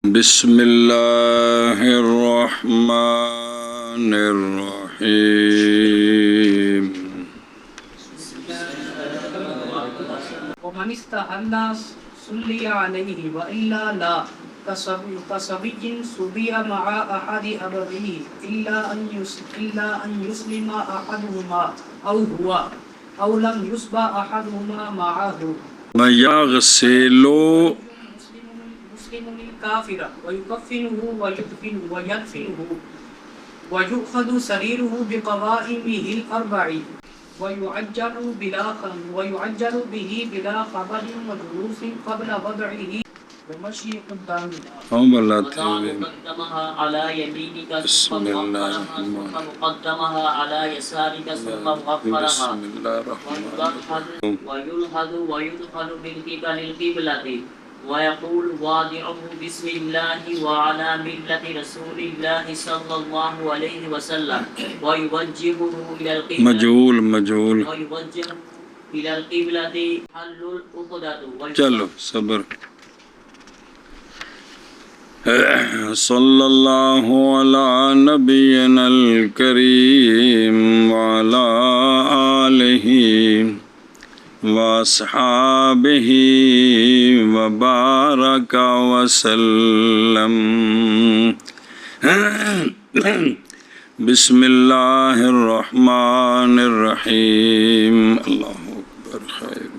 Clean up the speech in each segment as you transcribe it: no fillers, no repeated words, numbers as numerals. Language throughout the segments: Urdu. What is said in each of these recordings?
بسم اللہ الرحمن الرحیم ومن استحل صلی علیہ وإلا لا كصبي صبي مع أحد أبويه إلا أن يسلم أحدهما أو هو أو لم يصبح أحدهما معه ويغسل مسلم الكافر ويكفنه ويدفنه ويؤخذ سريره بقوائمه الأربع ويعجل به بلا خبر وجلوس قبل وضعه ومشي قدامها وقدمها على يمينك ثم مؤخرها ثم مقدمها على يسارك ثم مؤخرها ويلحظ من قبل القبلة ويقول واضعه بسم الله وعلى ملة رسول الله صلى الله عليه وسلم ويوجهه إلى القبلة ويوجهه إلى القبلة حل العقدة. چلو صبر. صلی اللہ علی نبینا الکریم وعلی آلہ واصحابہ وبارک وسلم. بسم اللہ الرحمن الرحیم. اللہ اکبر. خیر.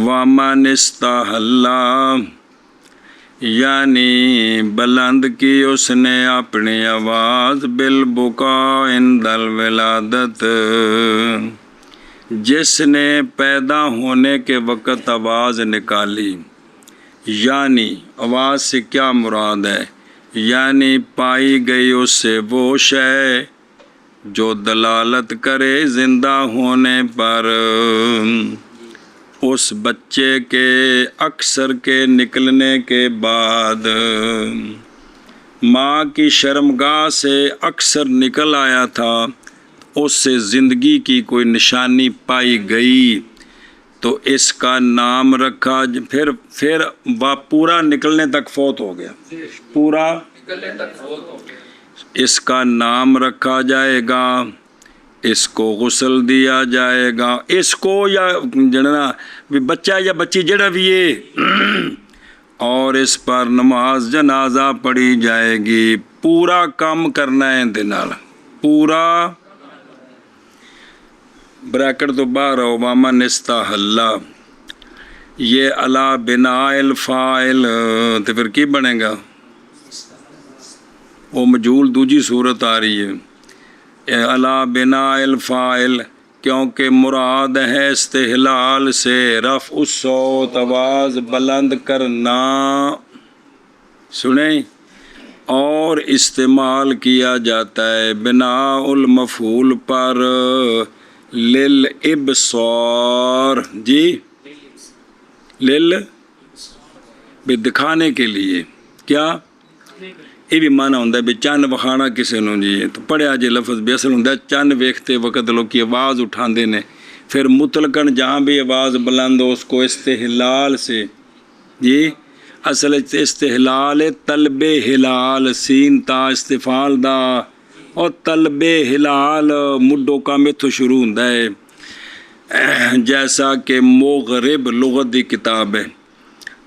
ومن استحل یعنی بلند کی اس نے اپنی آواز بالبکاء عند الولادت، جس نے پیدا ہونے کے وقت آواز نکالی. یعنی آواز سے کیا مراد ہے؟ یعنی پائی گئی اس سے وہ شے جو دلالت کرے زندہ ہونے پر اس بچے کے اکثر کے نکلنے کے بعد. ماں کی شرمگاہ سے اکثر نکل آیا تھا، اس سے زندگی کی کوئی نشانی پائی گئی تو اس کا نام رکھا. پھر پورا نکلنے تک فوت ہو گیا، پورا اس کا نام رکھا جائے گا، اس کو غسل دیا جائے گا، اس کو یا جڑنا بچہ یا بچی جڑا بھی ہے، اور اس پر نماز جنازہ پڑھی جائے گی. پورا کام کرنا ہے اندے نال، پورا بریکٹ تو باہر ہو. ومن استحل یہ علی بناء الفاعل تو پھر کی بنے گا؟ وہ مجہول دوجی صورت آ رہی ہے علی بناء الفاعل، کیونکہ مراد ہے استحلال سے رفع الصوت، آواز بلند کرنا. سنیں، اور استعمال کیا جاتا ہے بناء المفعول پر للابصار. جی بھی دکھانے کے لیے. کیا یہ بھی معنی ہوتا ہے بھی چند وکھانا کسی نو. جی تو پڑھیا جی لفظ بھی اصل ہوتا ہے چند ویکھتے وقت لوگ کی آواز اٹھاندے نے. پھر مطلقاً جہاں بھی آواز بلند ہو اس کو استحلال سے. جی اصل استحلال طلب ہلال، سین تا استفال دا، اور طلب ہلال مڈو کا میتھو شروع ہوتا ہے. جیسا کہ مغرب لغت دی کتاب ہے.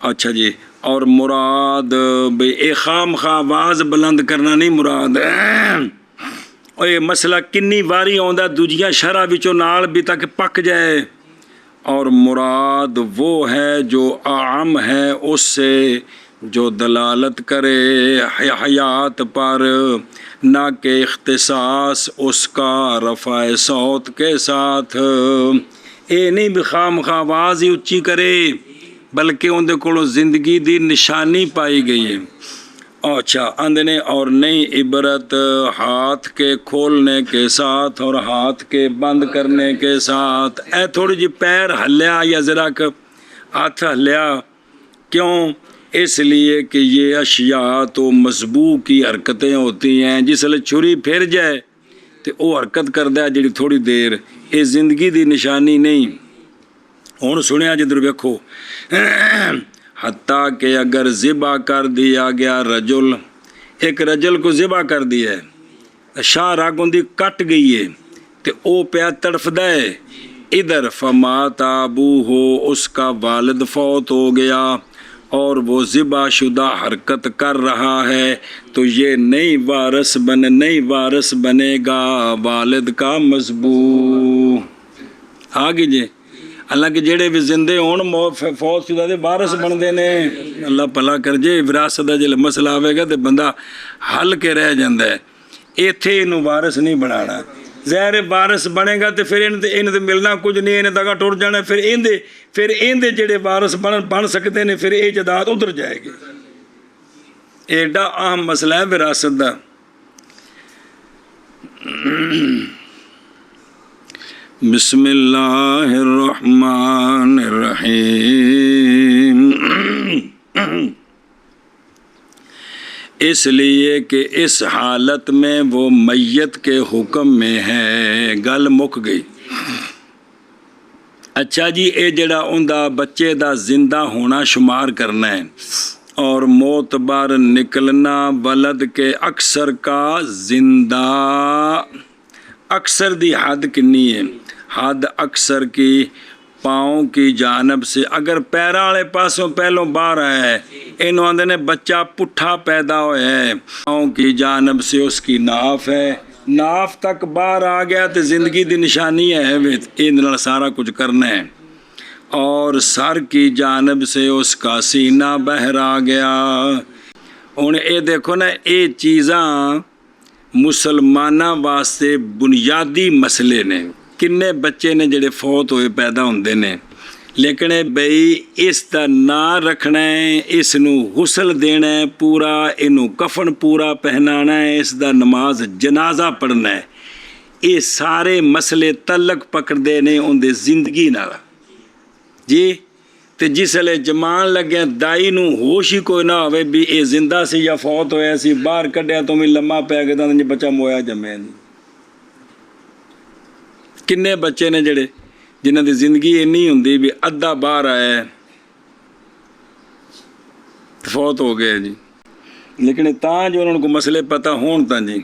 اچھا جی، اور مراد بے خام خواہ آواز بلند کرنا نہیں مراد. اور یہ مسئلہ کنی واری آندا دوجیاں شرح وچوں نال بھی تک پک جائے. اور مراد وہ ہے جو عام ہے اس سے جو دلالت کرے حیات پر، نہ کہ اختصاص اس کا رفع صوت کے ساتھ. اے نہیں بھی خام خواہ آواز ہی اچھی کرے، بلکہ اندے کولوں زندگی دی نشانی پائی گئی ہے. اچھا اندنے اور نئی عبرت ہاتھ کے کھولنے کے ساتھ اور ہاتھ کے بند کرنے کے ساتھ. اے تھوڑی جی پیر ہلیا یا ذرا ہاتھ ہلیا، کیوں؟ اس لیے کہ یہ اشیاء تو مضبوط کی حرکتیں ہوتی ہیں. جس لئے چھری پھر جائے تو وہ حرکت کردہ ہے جڑی تھوڑی دیر، یہ زندگی دی نشانی نہیں. ہوں سنیا جدھر ویکھو حتیٰ کہ اگر ذبح کر دیا گیا رجل، ایک رجل کو ذبح کر دیا ہے، شاہ رگ ان دی کٹ گئی ہے تے او پیا تڑفدا ہے، ادھر فمات ابوہ، اس کا والد فوت ہو گیا اور وہ ذبح شدہ حرکت کر رہا ہے، تو یہ نئی وارث بنے گا والد کا مذبوح۔ آگے جی حالانکہ جڑے بھی زندے ہون فوت شدہ دے وارث بندے نے، اللہ بھلا کر جے وراثت دا جے مسئلہ آوے گا تے بندہ ہل کے رہ جاندا ہے، ایتھے انہوں وارث نہیں بنانا، ظاہر وارث بنے گا تے پھر انہیں تے ملنا کچھ نہیں، انہیں تک ٹر جانا، پھر ایندے جڑے وارث بن سکتے ہیں پھر یہ جائیداد ادھر جائے گی۔ ایڈا اہم مسئلہ ہے وراثت دا۔ بسم اللہ الرحمن الرحیم۔ اس لیے کہ اس حالت میں وہ میت کے حکم میں ہے، گل مک گئی۔ اچھا جی، اے جڑا اندہ بچے دا زندہ ہونا شمار کرنا ہے اور معتبر نکلنا ولد کے اکثر کا زندہ، اکثر دی حد کنی ہے؟ حد اکثر کی پاؤں کی جانب سے، اگر پیرا والے پاسوں پہلوں باہر آیا ہے، انہوں آندے نے بچہ پٹھا پیدا ہوا ہے، پاؤں کی جانب سے اس کی ناف ہے، ناف تک باہر آ گیا تو زندگی دی نشانی ہے، ان سارا کچھ کرنا ہے، اور سر کی جانب سے اس کا سینہ باہر آ گیا۔ ہن اے دیکھو نا، اے چیزاں مسلمانہ واسطے بنیادی مسئلے نے۔ کنے بچے نے جڑے فوت ہوئے پیدا ہوندے نے، لیکن بھئی اس دا نا رکھنا ہے، اس نو غسل دینا ہے پورا، انو کفن پورا پہنانا ہے، اس دا نماز جنازہ پڑھنا ہے، یہ سارے مسئلے تعلق پکڑ دے نے ان دے زندگی نال جی۔ تے جس لے جمان لگے دائی نو ہوش ہی کوئی نہ ہوئے بھی اے زندہ سی یا فوت ہویا سی، باہر کڈیا تو بھی لمحہ پہ گیا تھا بچہ مویا جمے نہیں۔ کنے بچے نے جڑے جنہاں دی زندگی اینی ہوندی بھی ادھا باہر آیا ہے فوت ہو گئے جی، لیکن تاں جو انہوں کو مسئلے پتہ ہون تاں جی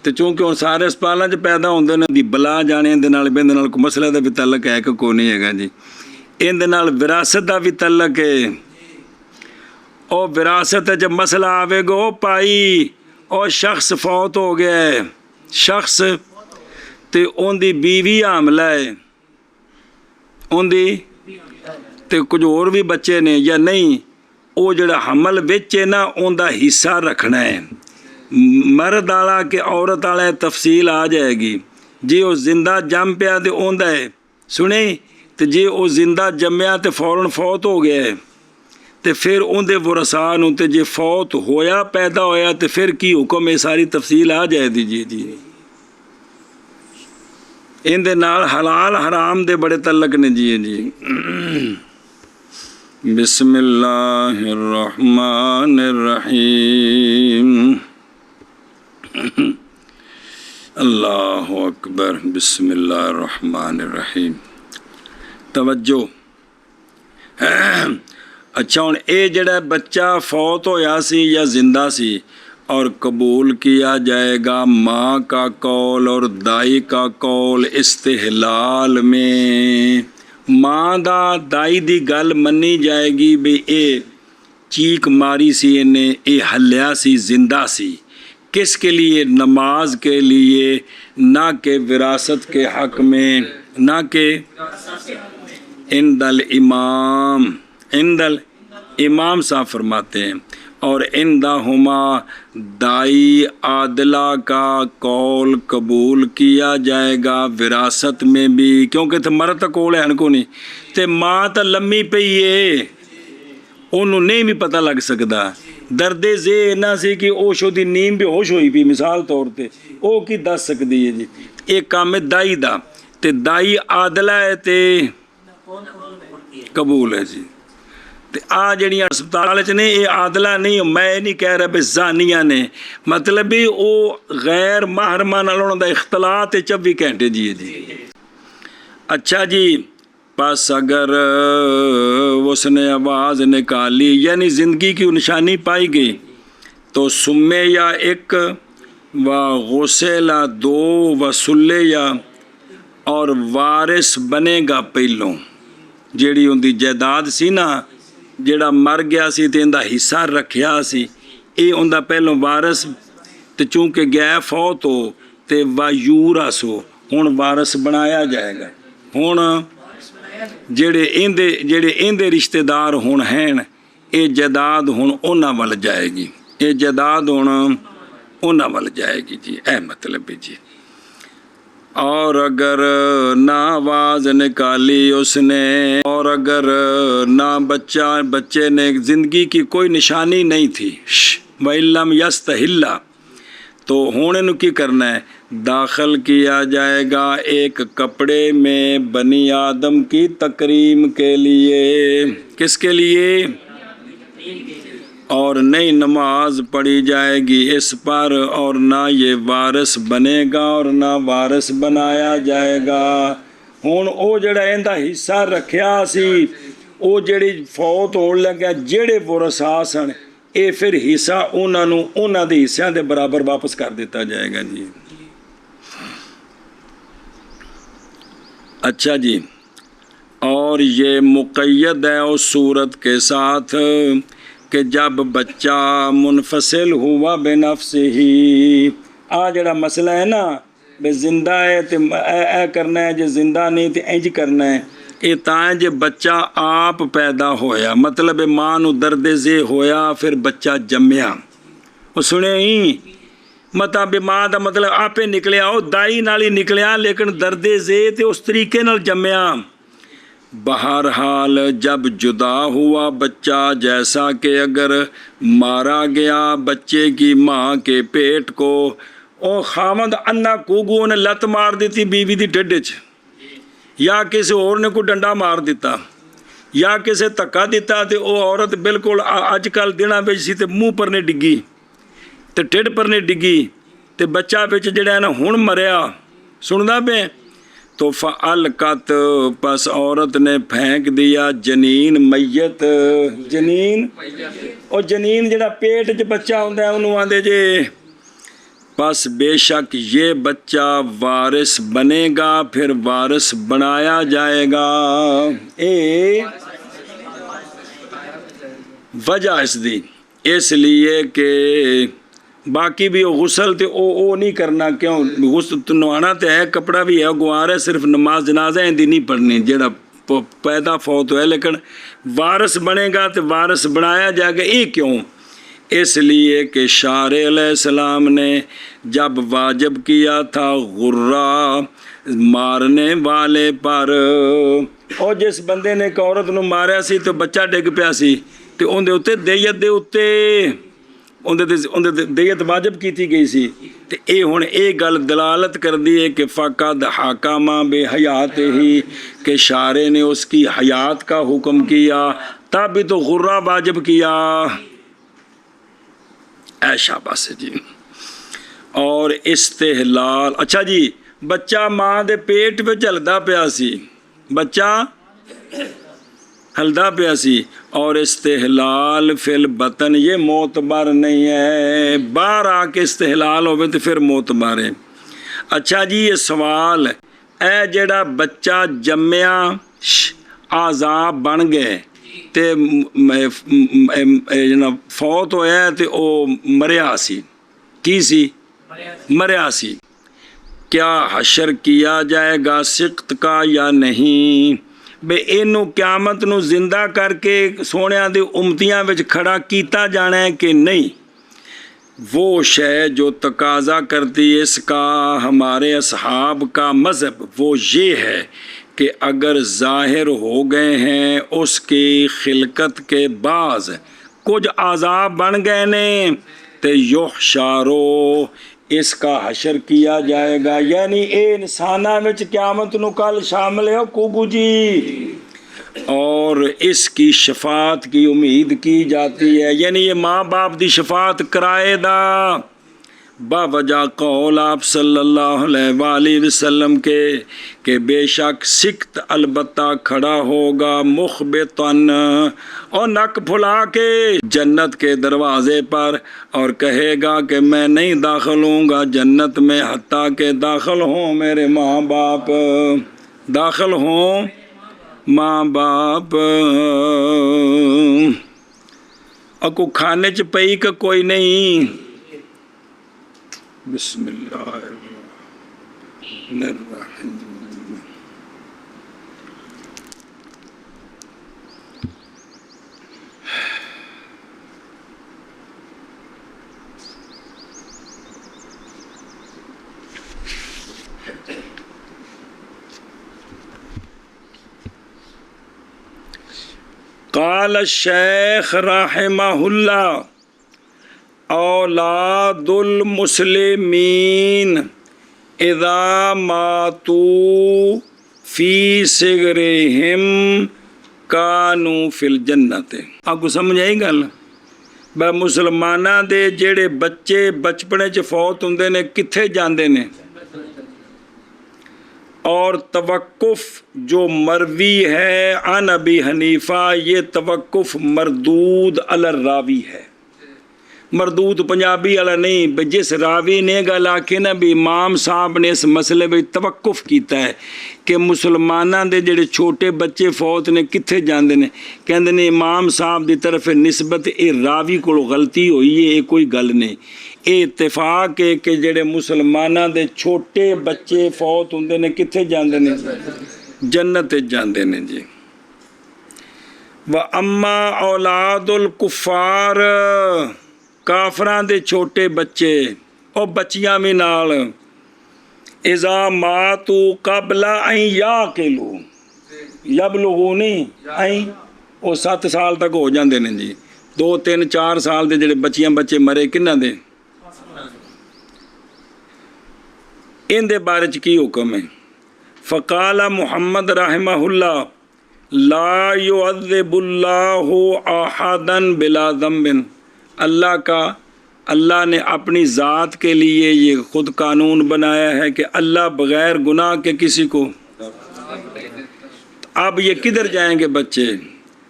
تے چونکہ ان سارے اسپتالاں چ پیدا ہوندے نے دی بلا جانے دے نال بندے نال کو مسئلہ دا بھی تعلق ہے کہ کوئی نہیں ہے جی، ان دے نال وراثت دا بھی تعلق ہے۔ او وراثت جب مسئلہ آوے گا، او پائی او شخص فوت ہو گیا ہے، شخص تے ان دی بیوی حاملہ ہے، ان دی تے کچھ اور بھی بچے نے یا نہیں، او جڑا حمل وچ ہے نا ان دا حصہ رکھنا ہے، مرد والا کہ عورت والا تفصیل آ جائے گی۔ جی وہ زندہ جم پیا تے ان دا ہے سنیں، تے جی وہ زندہ جمیا تے فوراً فوت ہو گیا ہے تے پھر ان دے ورثاء نوں تے جی فوت ہویا پیدا ہویا تے پھر کی حکم ہے، ساری تفصیل آ جائے دی جی۔ ان دے نال حلال حرام دے بڑے تعلق نے جی۔ بسم اللہ الرحمن الرحیم۔ اللہ اکبر۔ بسم اللہ الرحمن الرحیم۔ توجہ۔ اچھا ہن اے جڑا بچہ فوت ہویا سی یا زندہ سی اور قبول کیا جائے گا ماں کا قول اور دائی کا قول استحلال میں، ماں دا دائی دی گل منی جائے گی بھی اے چیک ماری سی، انہیں اے ہلیا سی، زندہ سی، کس کے لیے؟ نماز کے لیے، نہ کہ وراثت کے حق میں، نہ کہ عند الامام صاحب فرماتے ہیں، اور عندہما دائی عادلہ کا قول قبول کیا جائے گا وراثت میں بھی، کیونکہ تو مرد تا کول ہے کو نہیں تے ماں تا لمی پئی ہے، انہوں نہیں بھی پتہ لگ سکتا، درد ذہن نہ سی کہ اوشو دی نیم بھی ہوش ہوئی بھی مثال طور تے او کی دس سکتی ہے جی۔ ایک کام ہے دائی دا، تے دائی عادلہ ہے تے قبول ہے جی۔ تے آ جڑیاں اسپتال چ نے اے عادلہ نہیں، میں نہیں کہہ رہا بھی زانیاں نے، مطلب بھی او غیر محرمہ نال انہاں دا اختلاط 24 گھنٹے جی۔ اچھا جی، پس اگر اس نے آواز نکالی یعنی زندگی کی نشانی پائی گئی تو سمے یا ایک و غسلا دو و سلے یا اور وارث بنے گا پہلوں جیڑی ان دی جائیداد سی نا جیڑا مر گیا سی تے اندہ حصہ رکھیا سی اے ان دا پہلوں وارث تے چونکہ گیا فوت ہو تے وایورث ہو ہن وارث بنایا جائے گا ہن جیڑے اندے رشتہ دار ہن ہیں اے جائیداد ہن انہاں ول جائے گی اے جائیداد ہن انہاں ول جائے گی جی اے مطلب ہے جی اور اگر نہ آواز نکالی اس نے اور اگر نہ بچے نے زندگی کی کوئی نشانی نہیں تھی وَإِلَّمْ يَسْتَحِلَّ تو ہونے نو کی کرنا ہے داخل کیا جائے گا ایک کپڑے میں بنی آدم کی تکریم کے لیے کس کے لیے اور نئی نماز پڑھی جائے گی اس پر اور نہ یہ وارث بنے گا اور نہ وارث بنایا جائے گا ہن او جڑا ایندا حصہ رکھیا سی او جڑی فوت ہون لگا جڑے ورثا سن اے پھر حصہ انہاں دے حصیاں دے برابر واپس کر دیتا جائے گا جی اچھا جی اور یہ مقید ہے اس صورت کے ساتھ کہ جب بچہ منفصل ہوا بنفس ہی جڑا مسئلہ ہے نا بے زندہ ہے تے اے کرنا ہے جے زندہ نہیں تے انج کرنا ہے یہ تائیں جے بچہ آپ پیدا ہویا مطلب ماں نو درد زے ہویا پھر بچہ جمیا وہ سنے ہی مطلب ماں دا مطلب آپے نکلیا او دائی نالی نکلیا لیکن درد زے تے اس طریقے نال جمیا بہرحال جب جدا ہوا بچہ جیسا کہ اگر مارا گیا بچے کی ماں کے پیٹ کو او خامد انا کوگو نے لت مار دیتی بیوی دی ڈڈے چ یا کسی اور نے کوئی ڈنڈا مار دیتا یا کسی تکا دیتا تے او عورت بالکل اج کل دنوں وچ سی تے منہ پر نے ڈگی تے ٹھڈ پر نے ڈگی تے بچہ وچ جڑا ہے نا ہن مریا سندا پے تو فعلقت پس عورت نے پھینک دیا جنین میت جنین اور جنین جڑا پیٹ چ بچہ ہوندا ہے انہوں آندے جے پس بے شک یہ بچہ وارث بنے گا پھر وارث بنایا جائے گا اے وجہ اس دی اس لیے کہ باقی بھی غسل تے او نہیں کرنا کیوں غسل تو نوانا تے ہے کپڑا بھی ہے گوار ہے صرف نماز جنازہ اندی نہیں پڑھنی جڑا پیدا فوت ہوئے لیکن وارث بنے گا تے وارث بنایا جائے گا یہ کیوں اس لیے کہ شارع علیہ السلام نے جب واجب کیا تھا غرہ مارنے والے پر اور جس بندے نے ایک عورت نو ماریا سی تو بچہ ڈگ پیا سی تے اون دے اتے دیت دے اتے دیت واجب کیتی گئی سی تے اے ہن اے گل دلالت کر دی ہے کہ فقد حکم بے حیات ہی کہ شارع نے اس کی حیات کا حکم کیا تب بھی تو غرہ واجب کیا اے شاباش جی اور استحلال اچھا جی بچہ ماں دے پیٹ پہ ہلدا پیا سی بچہ ہلدا پیا سی اور استحلال فی البطن یہ معتبر نہیں ہے باہر آ کے استحلال ہوئے تو پھر معتبر ہے اچھا جی یہ سوال اے جڑا بچہ جمیا عذاب بن گئے تے فوت ہویا تے او مریا سی کی سی مریا سی کیا حشر کیا جائے گا سقط کا یا نہیں بے اینو قیامت نو زندہ کر کے سونیاں دے امتیاں وچ کھڑا کیتا جانا ہے کہ نہیں وہ شے جو تقاضا کرتی اس کا ہمارے اصحاب کا مذہب وہ یہ ہے کہ اگر ظاہر ہو گئے ہیں اس کی خلقت کے بعض کچھ عذاب بن گئے نے تے یحشارو اس کا حشر کیا جائے گا یعنی اے انسانہ وچ قیامت نو کل شامل ہے کوگو جی اور اس کی شفاعت کی امید کی جاتی ہے یعنی یہ ماں باپ دی شفاعت کرائے دا باوجہ قول آپ صلی اللہ علیہ وآلہ وسلم کے کہ بے شک سکت البتہ کھڑا ہوگا مخبتاً اور نک پھلا کے جنت کے دروازے پر اور کہے گا کہ میں نہیں داخل ہوں گا جنت میں حتیٰ کہ داخل ہوں میرے ماں باپ، داخل ہوں ماں باپ۔ اور کو کھانے چ پئی کہ کوئی نہیں؟ بسم اللہ الرحمن الرحیم۔ قال الشیخ رحمہ اللہ اولاد المسلمین اذا ماتوا فی صغرہم کانوا فی الجنت۔ آپ کو سمجھ آئی گل؟ بے مسلماناں دے جڑے بچے بچپنے چ فوت ہوندے نے کتھے جاندے نے؟ اور توقف جو مروی ہے عن ابی حنیفہ، یہ توقف مردود علی الراوی ہے، مردود پنجابی والا نہیں۔ جس راوی نے گل آکھی نا بھی امام صاحب نے اس مسئلے میں توقف کیتا ہے کہ مسلماناں دے جڑے چھوٹے بچے فوت نے کتھے جاندے نے، کہندے نے امام صاحب دی طرف نسبت اے راوی کو غلطی ہوئی ہے، یہ کوئی گل نہیں۔ اے اتفاق ہے کہ جڑے مسلماناں دے چھوٹے بچے فوت ہوندے نے کتھے جاندے نے؟ جنت جاندے نے جی۔ وَأَمَّا اولاد الکفار، کافراں دے چھوٹے بچے اور بچیاں بھی نال، اذا ماتوا قبل ان یعقلوا، یبلغوا نہیں این، وہ 7 سال تک ہو جاندے نے جی۔ 2 3 4 سال دے جڑے بچیاں بچے مرے کنہاں دے؟ ان دے بارے چ کی حکم ہے؟ فقال محمد رحمہ اللہ لا يعذب اللہ احدا بلا ذنب، اللہ نے اپنی ذات کے لیے یہ خود قانون بنایا ہے کہ اللہ بغیر گناہ کے کسی کو۔ اب یہ کدھر جائیں گے بچے؟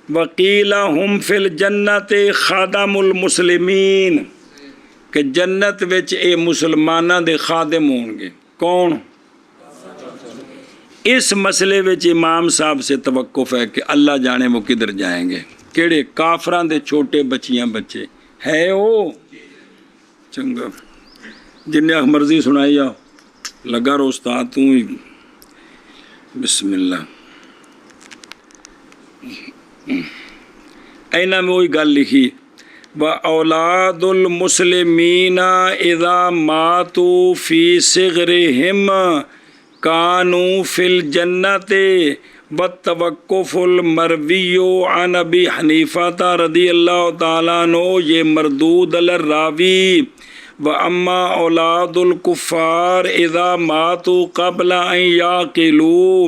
وقیل ہم فی الجنت خادم المسلمین، کہ جنت وچ اے مسلماناں دے خادم ہون گے۔ کون؟ اس مسئلے وچ امام صاحب سے توقف ہے کہ اللہ جانے وہ کدھر جائیں گے۔ کیڑے؟ کافراں دے چھوٹے بچیاں بچے ہے وہ چنگا جن مرضی سنائی آؤ، لگا رو استاد تو ہی۔ بسم اللہ۔ اینا میں وہی گل لکھی وَأَوْلَادُ الْمُسْلِمِينَ إِذَا مَاتُوا فِي صِغْرِهِمْ كَانُوا فِي الْجَنَّةِ وَالتَّوَقُّفُ الْمَرْوِيُّ عَنْ أَبِي حَنِیفَةَ رضی اللہ تعالیٰ عنہ، یہ مردود علی الراوی۔ وَأَمَّا أَوْلَادُ الْكُفَّارِ إِذَا مَاتُوا قَبْلَ أَنْ يَعْقِلُوا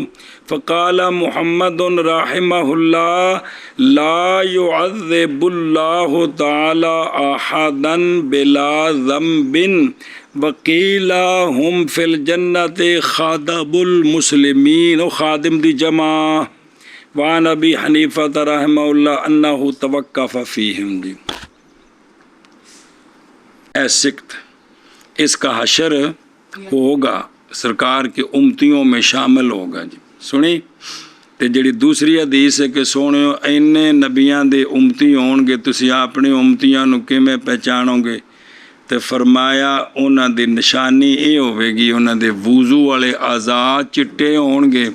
فقال محمد رحمہ اللہ لا يعذب اللہ تعالی احدا بلا ذنب وقیل ہم فی الجنت خادم المسلمین، و خادم دی جمع۔ وعن ابی حنیفہ رحمہ اللہ انہ توقف فیہم جی۔ اے سکت، اس کا حشر ہوگا، سرکار کی امتیوں میں شامل ہوگا جی۔ سنی تے جڑی دوسری حدیث ہے کہ سونیو اینے نبیاں دے امتی ہون گے، تسی اپنی امتیاں نو کیویں پہچانو گے؟ تے فرمایا انہاں دی نشانی اے ہوے گی، انہاں دے وضو والے اعضاء چٹے ہون گے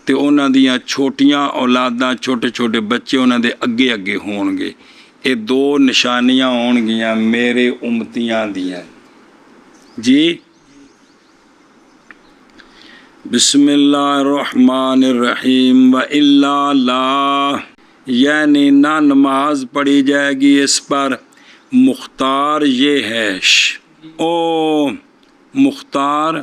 تے انہاں دیاں چھوٹیاں اولاداں چھوٹے چھوٹے بچے انہاں دے اگے اگے ہون گے۔ اے 2 نشانیاں ہون گیاں میرے امتیاں دیاں جی۔ بسم اللہ الرحمن الرحیم۔ وَإِلَّا لَا، یعنی نہ نماز پڑھی جائے گی اس پر۔ مختار یہ ہے او مختار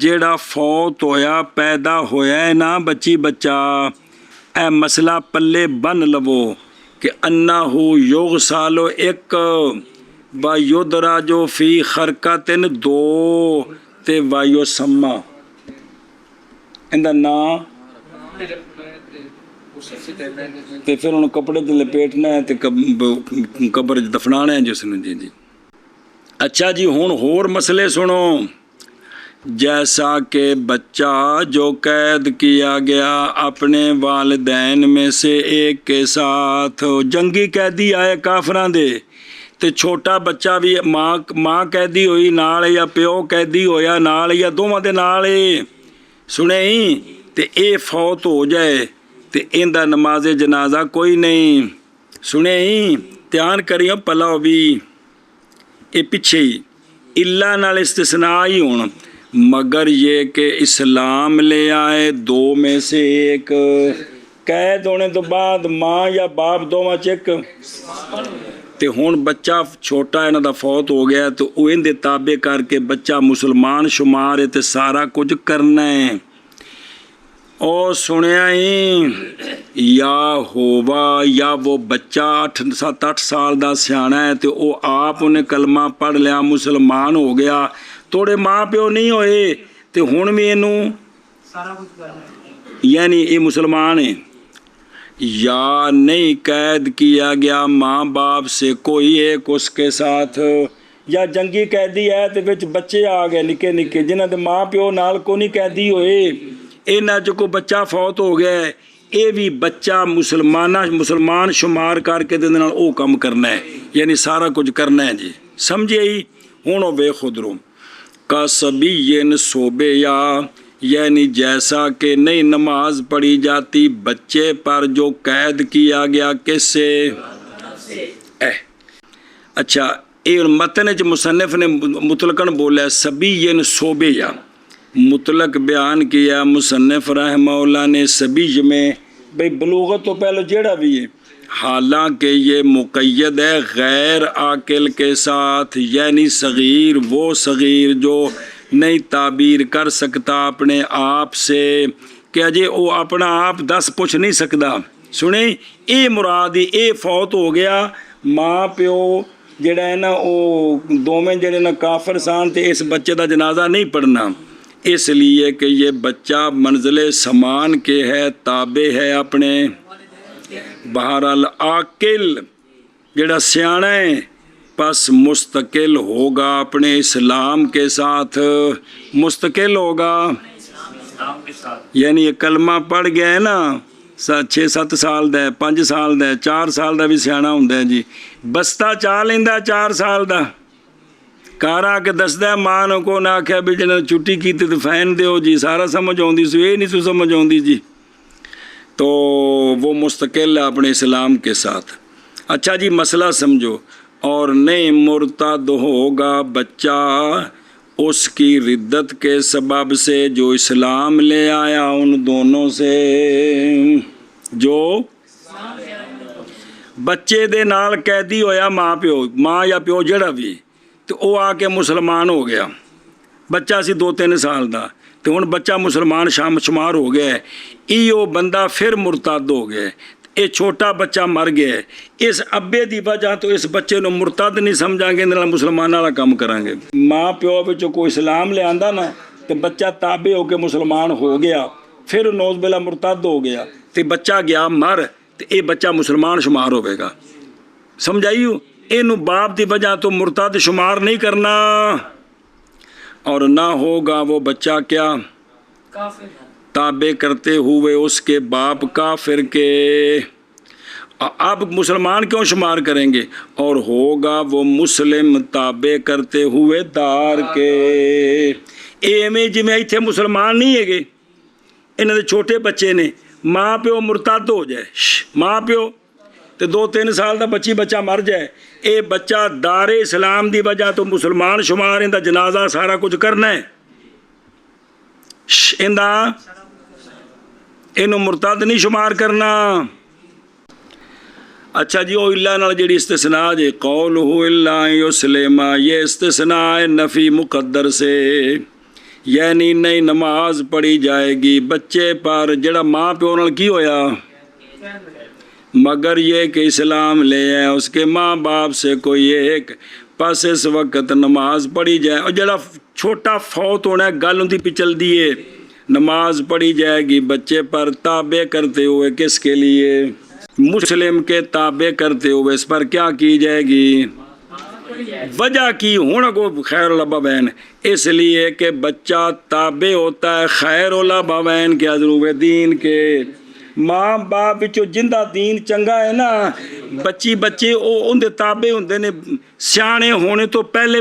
جیڑا فوت ہویا پیدا ہویا ہے نا بچی بچہ، اے مسئلہ پلے بن لو کہ انہو یغسل، ایک وَيُدْرَجُ فِي خَرْقَةٍ 2 تے وَيُسَمَّى اندہ نا تے پھر انہوں کپڑے تے لپیٹنا ہے تے قبر دفنانا ہے جس نے جی اچھا جی ہون ہور مسئلے سنو جیسا کہ بچہ جو قید کیا گیا اپنے والدین میں سے ایک کے ساتھ جنگی قیدی آئے کافراں دے تے چھوٹا بچہ بھی ماں قیدی ہوئی نال یا پیو قیدی ہویا نال یا دوواں دے نال سنے ہی تے اے فوت ہو جائے تے ایندہ نماز جنازہ کوئی نہیں سنے ہی دھیان کریو پلاؤ بھی اے پیچھے ہی اللہ نال استثناء ہی ہونا مگر یہ کہ اسلام لے آئے 2 میں سے ایک قید ہونے تو بعد ماں یا باپ دوواں چک تے ہون بچہ چھوٹا انہاں دا فوت ہو گیا تو اوہن دے تابع کر کے بچہ مسلمان شمار ہے تے سارا کچھ کرنا ہے او سنیا ہی یا ہوا یا وہ بچہ 7-8 سال دا سیانا ہے تے او آپ انہیں کلمہ پڑھ لیا مسلمان ہو گیا توڑے ماں پیو نہیں ہوئے تے ہون میں انہوں سارا کچھ کرنا ہے یعنی یہ مسلمان ہیں یا نہیں قید کیا گیا ماں باپ سے کوئی ایک اس کے ساتھ یا جنگی قیدی ہے تو وچ بچے آ گئے نکے نکے جنہاں دے ماں پیو نال کو نہیں قیدی ہوئے انہاں جو کو بچہ فوت ہو گیا ہے اے بھی بچہ مسلمان شمار کر کے دے نال او کم کرنا ہے یعنی سارا کچھ کرنا ہے جی سمجھے ہی ہونو بے خود رو کا سبین صوبے یا یعنی جیسا کہ نئی نماز پڑھی جاتی بچے پر جو قید کیا گیا کس سے اچھا اے متن جو مصنف نے مطلقاً بولا سبین صوبے یا مطلق بیان کیا مصنف رحمہ اللہ نے سبی میں بھئی بلوغت تو پہلے جیڑا بھی ہے حالانکہ یہ مقید ہے غیر عاقل کے ساتھ یعنی صغیر وہ صغیر جو نہیں تعبیر کر سکتا اپنے آپ سے کہ اجے وہ اپنا آپ 10 پوچھ نہیں سکتا سنیں اے مرادی اے فوت ہو گیا ماں پیو جڑا ہے نا وہ دوویں جڑے نا کافر سان تے اس بچے دا جنازہ نہیں پڑھنا اس لیے کہ یہ بچہ منزل سمان کے ہے تابع ہے اپنے بہرحال عاقل جڑا سیانا ہے پس مستقل ہوگا اپنے اسلام کے ساتھ مستقل ہوگا یعنی یہ کلمہ پڑھ گیا ہے نا 6-7 سال دا 5 سال دا 4 سال دا بھی سیانا ہوندہ ہے جی بستہ چاہ لیندہ 4 سال دا کارا کے دسدہ ہے ماں کو نہ آکھیا بھی جنہاں چھٹی کی تے فین دیو جی سارا سمجھ ہوندی سو یہ نہیں سو سمجھ ہوندی جی تو وہ مستقل ہے اپنے اسلام کے ساتھ اچھا جی مسئلہ سمجھو اور نہیں مرتد ہوگا بچہ اس کی ردت کے سبب سے جو اسلام لے آیا ان دونوں سے جو بچے دے نال قیدی ہویا ماں یا پیو جڑا بھی تو وہ آ کے مسلمان ہو گیا بچہ سی 2-3 سال دا تو ہن بچہ مسلمان شمار ہو گیا ہے ایو بندہ پھر مرتد ہو گیا اے چھوٹا بچہ مر گیا اس ابے دی وجہ تو اس بچے نو مرتد نہیں سمجھاں گے اندر مسلمان والا کام کریں گے ماں پیو وچوں کوئی اسلام لے آندا نا تے بچہ تابع ہو کے مسلمان ہو گیا پھر نوز بلا مرتد ہو گیا تے بچہ گیا مر تے اے بچہ مسلمان شمار ہوے گا سمجھائیو اینو باپ دی وجہ تو مرتد شمار نہیں کرنا اور نہ ہوگا وہ بچہ کیا کافر تابع کرتے ہوئے اس کے باپ کافر کے اب مسلمان کیوں شمار کریں گے اور ہوگا وہ مسلم تابع کرتے ہوئے دار کے اے میں جی میں ایتھے مسلمان نہیں ہے گے انہوں نے چھوٹے بچے نے ماں پیو مرتد ہو جائے ماں پیو تو 2-3 سال دا بچہ مر جائے اے بچہ دار اسلام دی وجہ تو مسلمان شمار ان دا جنازہ سارا کچھ کرنا ہے ان دا انہوں مرتد نہیں شمار کرنا اچھا جی او اللہ نال جڑی استثناء جے قولہ الا یسلم یہ استثناء ہے نفی مقدر سے یعنی نئی نماز پڑھی جائے گی بچے پر جڑا ماں پیو نال کی ہویا مگر یہ کہ اسلام لے آئے اس کے ماں باپ سے کوئی ایک بس اس وقت نماز پڑھی جائے. اور جڑا چھوٹا فوت ہونا ہے گل ان کی چل دی ہے. نماز پڑھی جائے گی بچے پر تابع کرتے ہوئے. کس کے لیے؟ مسلم کے تابع کرتے ہوئے. اس پر کیا کی جائے گی؟ وجہ کی ہونا کو خیر الابوین، اس لیے کہ بچہ تابع ہوتا ہے خیر الابوین کے حضرت دین کے. ماں باپ وچوں جندہ دین چنگا ہے نا، بچے ان دے تابع ہوندے نے سیانے ہونے تو پہلے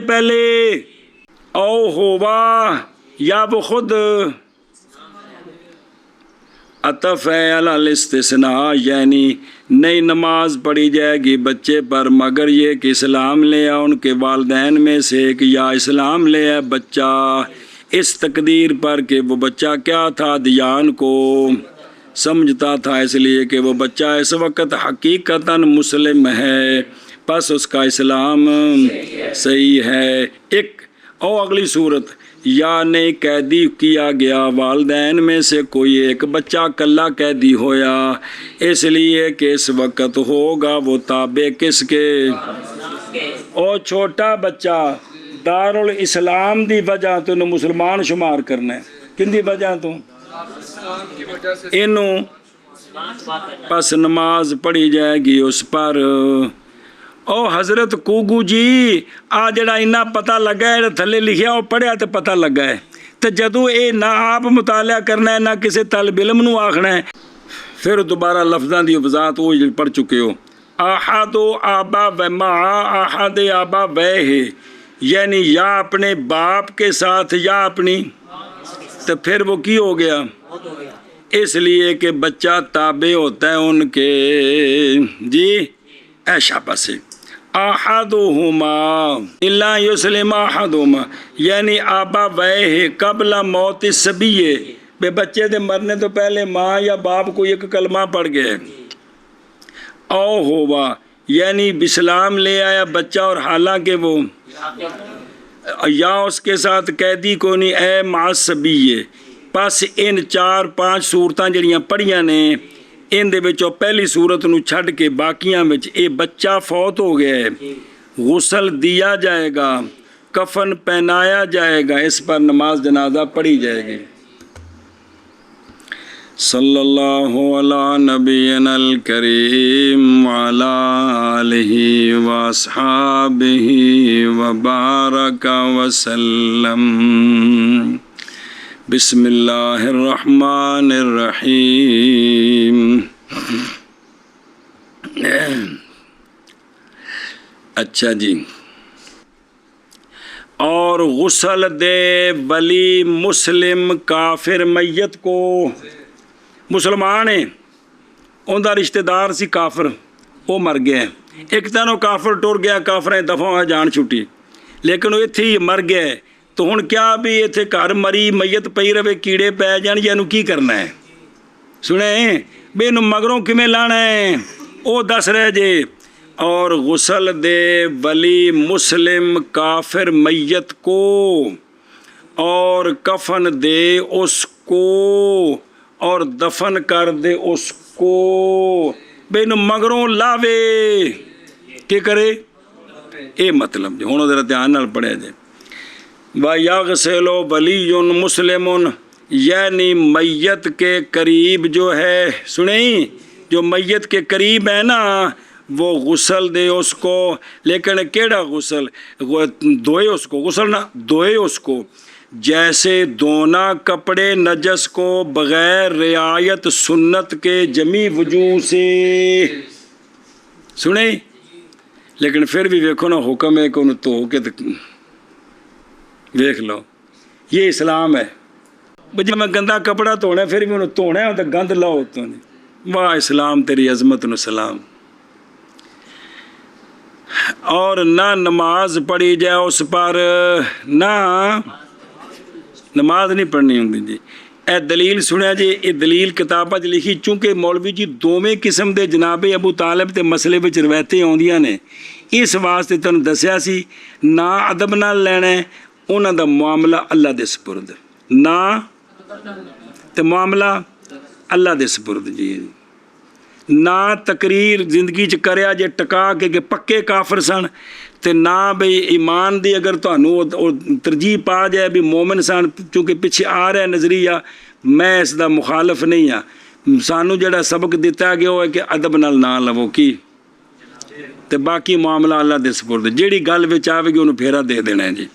او ہوا یا وہ خود عطف ہے علی الاستثناء، یعنی نئی نماز پڑھی جائے گی بچے پر مگر یہ کہ اسلام لے آ ان کے والدین میں سے ایک، یا اسلام لے آ بچہ اس تقدیر پر کہ وہ بچہ کیا تھا؟ دیان کو سمجھتا تھا، اس لیے کہ وہ بچہ اس وقت حقیقتاً مسلم ہے، پس اس کا اسلام صحیح ہے. ایک اور اگلی صورت، یا نہیں قیدی کیا گیا والدین میں سے کوئی ایک بچہ کلا قیدی ہویا، اس لیے کہ اس وقت ہوگا وہ تابع کس کے؟ اور چھوٹا بچہ دارالاسلام دی وجہ تو انہوں مسلمان شمار کرنا ہے. کن دی وجہ تو انہوں پس نماز پڑھی جائے گی اس پر. او حضرت کوگو جی آ جڑا انہا پتہ لگا ہے تھلے لکھیا وہ پڑھیا تو پتہ لگا ہے، تو جدو اے نہ آپ مطالعہ کرنا ہے نہ کسی طالب علم نو آخنا ہے. پھر دوبارہ لفظاں دی وضاحت وہ پڑھ چکے ہو. احد آبا و مع احد آبا و ہے، یعنی یا اپنے باپ کے ساتھ یا اپنی، تو پھر وہ کی ہو گیا؟ اس لیے کہ بچہ تابع ہوتا ہے ان کے. جی ایشا پسے احدہما الا یسلم احدہما، یعنی آبا وے قبل موت الصبی، بے بچے دے مرنے تو پہلے ماں یا باپ کو ایک کلمہ پڑھ گئے. او ہوا یعنی اسلام لے آیا بچہ اور حالانکہ وہ یا اس کے ساتھ قیدی کو نہیں اے معصبی. پس ان 4-5 صورتاں جڑیاں پڑھیاں نے ان دے وچوں پہلی صورت نو چھڈ کے باقیاں وچ اے بچہ فوت ہو گیا ہے، غسل دیا جائے گا، کفن پہنایا جائے گا، اس پر نماز جنازہ پڑھی جائے گی. صلی اللہ علی نبینا الکریم وعلی آلہ واصحابہ وبارک وسلم. بسم اللہ الرحمن الرحیم. اچھا جی، اور غسل دے ولی مسلم کافر میت کو. مسلمان ہے ان دا رشتہ دار سی کافر، وہ مر گیا ہے. ایک دن وہ کافر ٹر گیا، کافر دفعہ جان چھٹی، لیکن وہ اتھی ہی مر گیا ہے. تو ہن کیا بھی اتھے گھر مری میت پئی رہے کیڑے پی جان یا انہوں کی کرنا ہے؟ سنیں بے انہوں مگروں کمیں لانا ہے وہ دس رہے جے. اور غسل دے ولی مسلم کافر میت کو اور کفن دے اس کو اور دفن کر دے اس کو. بے انہوں مگروں لاوے کی کرے؟ اے مطلب جی ہونوں ذرا دھیان نال پڑھے جے. وَيَغْسِلُ وَلِيٌّ مُسْلِمٌ، یعنی میت کے قریب جو ہے، سنیں جو میت کے قریب ہے نا وہ غسل دے اس کو. لیکن کیڑا غسل؟ دھوئے اس کو، غسل نہ دھوئے اس کو، جیسے دھونا کپڑے نجس کو بغیر رعایت سنت کے جمی وجوہ سے. سنیں لیکن پھر بھی ویکھو نا حکم ہے کہ انہوں تو کے دیکھ لو، یہ اسلام ہے. جب میں گندا کپڑا دھونا ہے پھر بھی انہوں دھونا ہے تو گند لاؤ تو نہیں. واہ اسلام تیری عظمت نو سلام. اور نہ نماز پڑھی جائے اس پر، نہ نماز نہیں پڑھنی ہوں جی. اے دلیل سنیا جی، یہ دلیل کتاباں چ لکھی. چونکہ مولوی جی دوویں قسم دے جناب ابو طالب تے مسئلے وچ روایتیں آندیاں نے، اس واسطے تنوں دسیا سی نہ ادب نال لینا ہے. انہاں دا معاملہ اللہ دے سپرد، نہ تے معاملہ اللہ دے سپرد. جی ਨਾ ਤਕਰੀਰ ਜ਼ਿੰਦਗੀ 'ਚ ਕਰਿਆ ਜੇ ਟਿਕਾ ਕੇ ਕਿ ਪੱਕੇ ਕਾਫਰ ਸਨ, ਤੇ ਨਾ ਬਈ ਈਮਾਨ ਦੀ ਅਗਰ ਤੁਹਾਨੂੰ ਉਹ ਤਰਜੀਹ ਪਾ ਜਾਏ ਵੀ ਮੋਮਨ ਸਨ, ਕਿਉਂਕਿ ਪਿੱਛੇ ਆ ਰਿਹਾ ਨਜ਼ਰੀਆ, ਮੈਂ ਇਸ ਦਾ ਮੁਖਾਲਫ ਨਹੀਂ ਹਾਂ। ਸਾਨੂੰ ਜਿਹੜਾ ਸਬਕ ਦਿੱਤਾ ਗਿਆ ਉਹ ਹੈ ਕਿ ਅਦਬ ਨਾਲ ਨਾ ਲਵੋ ਕੀ, ਤੇ ਬਾਕੀ ਮਾਮਲਾ ਅੱਲਾ ਦੇ ਸਪੁਰਦ, ਜਿਹੜੀ ਗੱਲ ਵਿੱਚ ਆਵੇਗੀ ਉਹਨੂੰ ਫੇਰਾ ਦੇ ਦੇਣਾ ਹੈ جی۔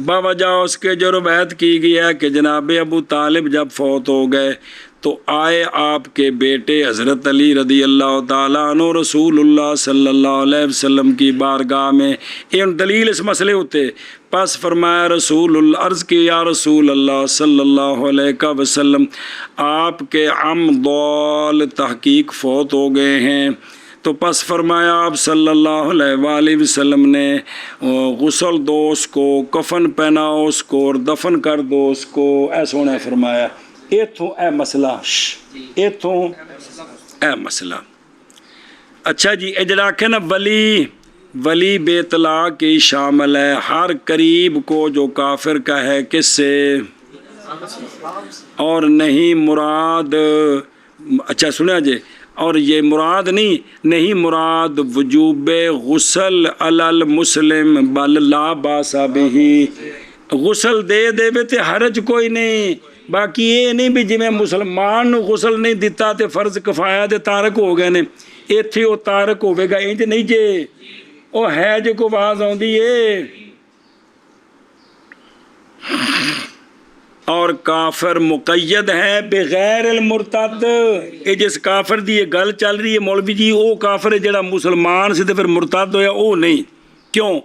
باوجہ اس کے جو روایت کی گئی ہے کہ جناب ابو طالب جب فوت ہو گئے تو آئے آپ کے بیٹے حضرت علی رضی اللہ تعالیٰ عنہ رسول اللہ صلی اللہ علیہ وسلم کی بارگاہ میں، ان دلیل اس مسئلے ہوتے، پس فرمایا رسول اللہ، عرض کی یا رسول اللہ صلی اللہ علیہ وسلم، آپ کے عم ضال تحقیق فوت ہو گئے ہیں، تو پس فرمایا آپ صلی اللہ علیہ وآلہ وسلم نے غسل دو اس کو، کفن پہناؤ اس کو اور دفن کر دو اس کو، ایسا انہیں فرمایا۔ ایتھوں اے مسئلہ، ایتھوں اے مسئلہ۔ اچھا جی، اے جڑا کہ نا ولی بے طلاق کی شامل ہے، ہر قریب کو جو کافر کا ہے کس سے، اور نہیں مراد، اچھا سنا جی، اور یہ مراد نہیں مراد وجوب غسل علی المسلم بل لا باس بہ، غسل دے دے تے حرج کوئی نہیں، باقی یہ نہیں بھی جی میں مسلمان نو غسل نہیں دیتا تے فرض کفایا تے تارک ہو گئے نے، ایتھے وہ تارک ہوے گا انج نہیں جے، وہ ہے جو کو آواز آندی ہے۔ اور کافر مقید ہے بغیر المرتد، یہ جس کافر دی یہ گل چل رہی ہے مولوی جی، وہ کافر ہے جڑا مسلمان سے پھر مرتد ہویا، وہ نہیں، کیوں؟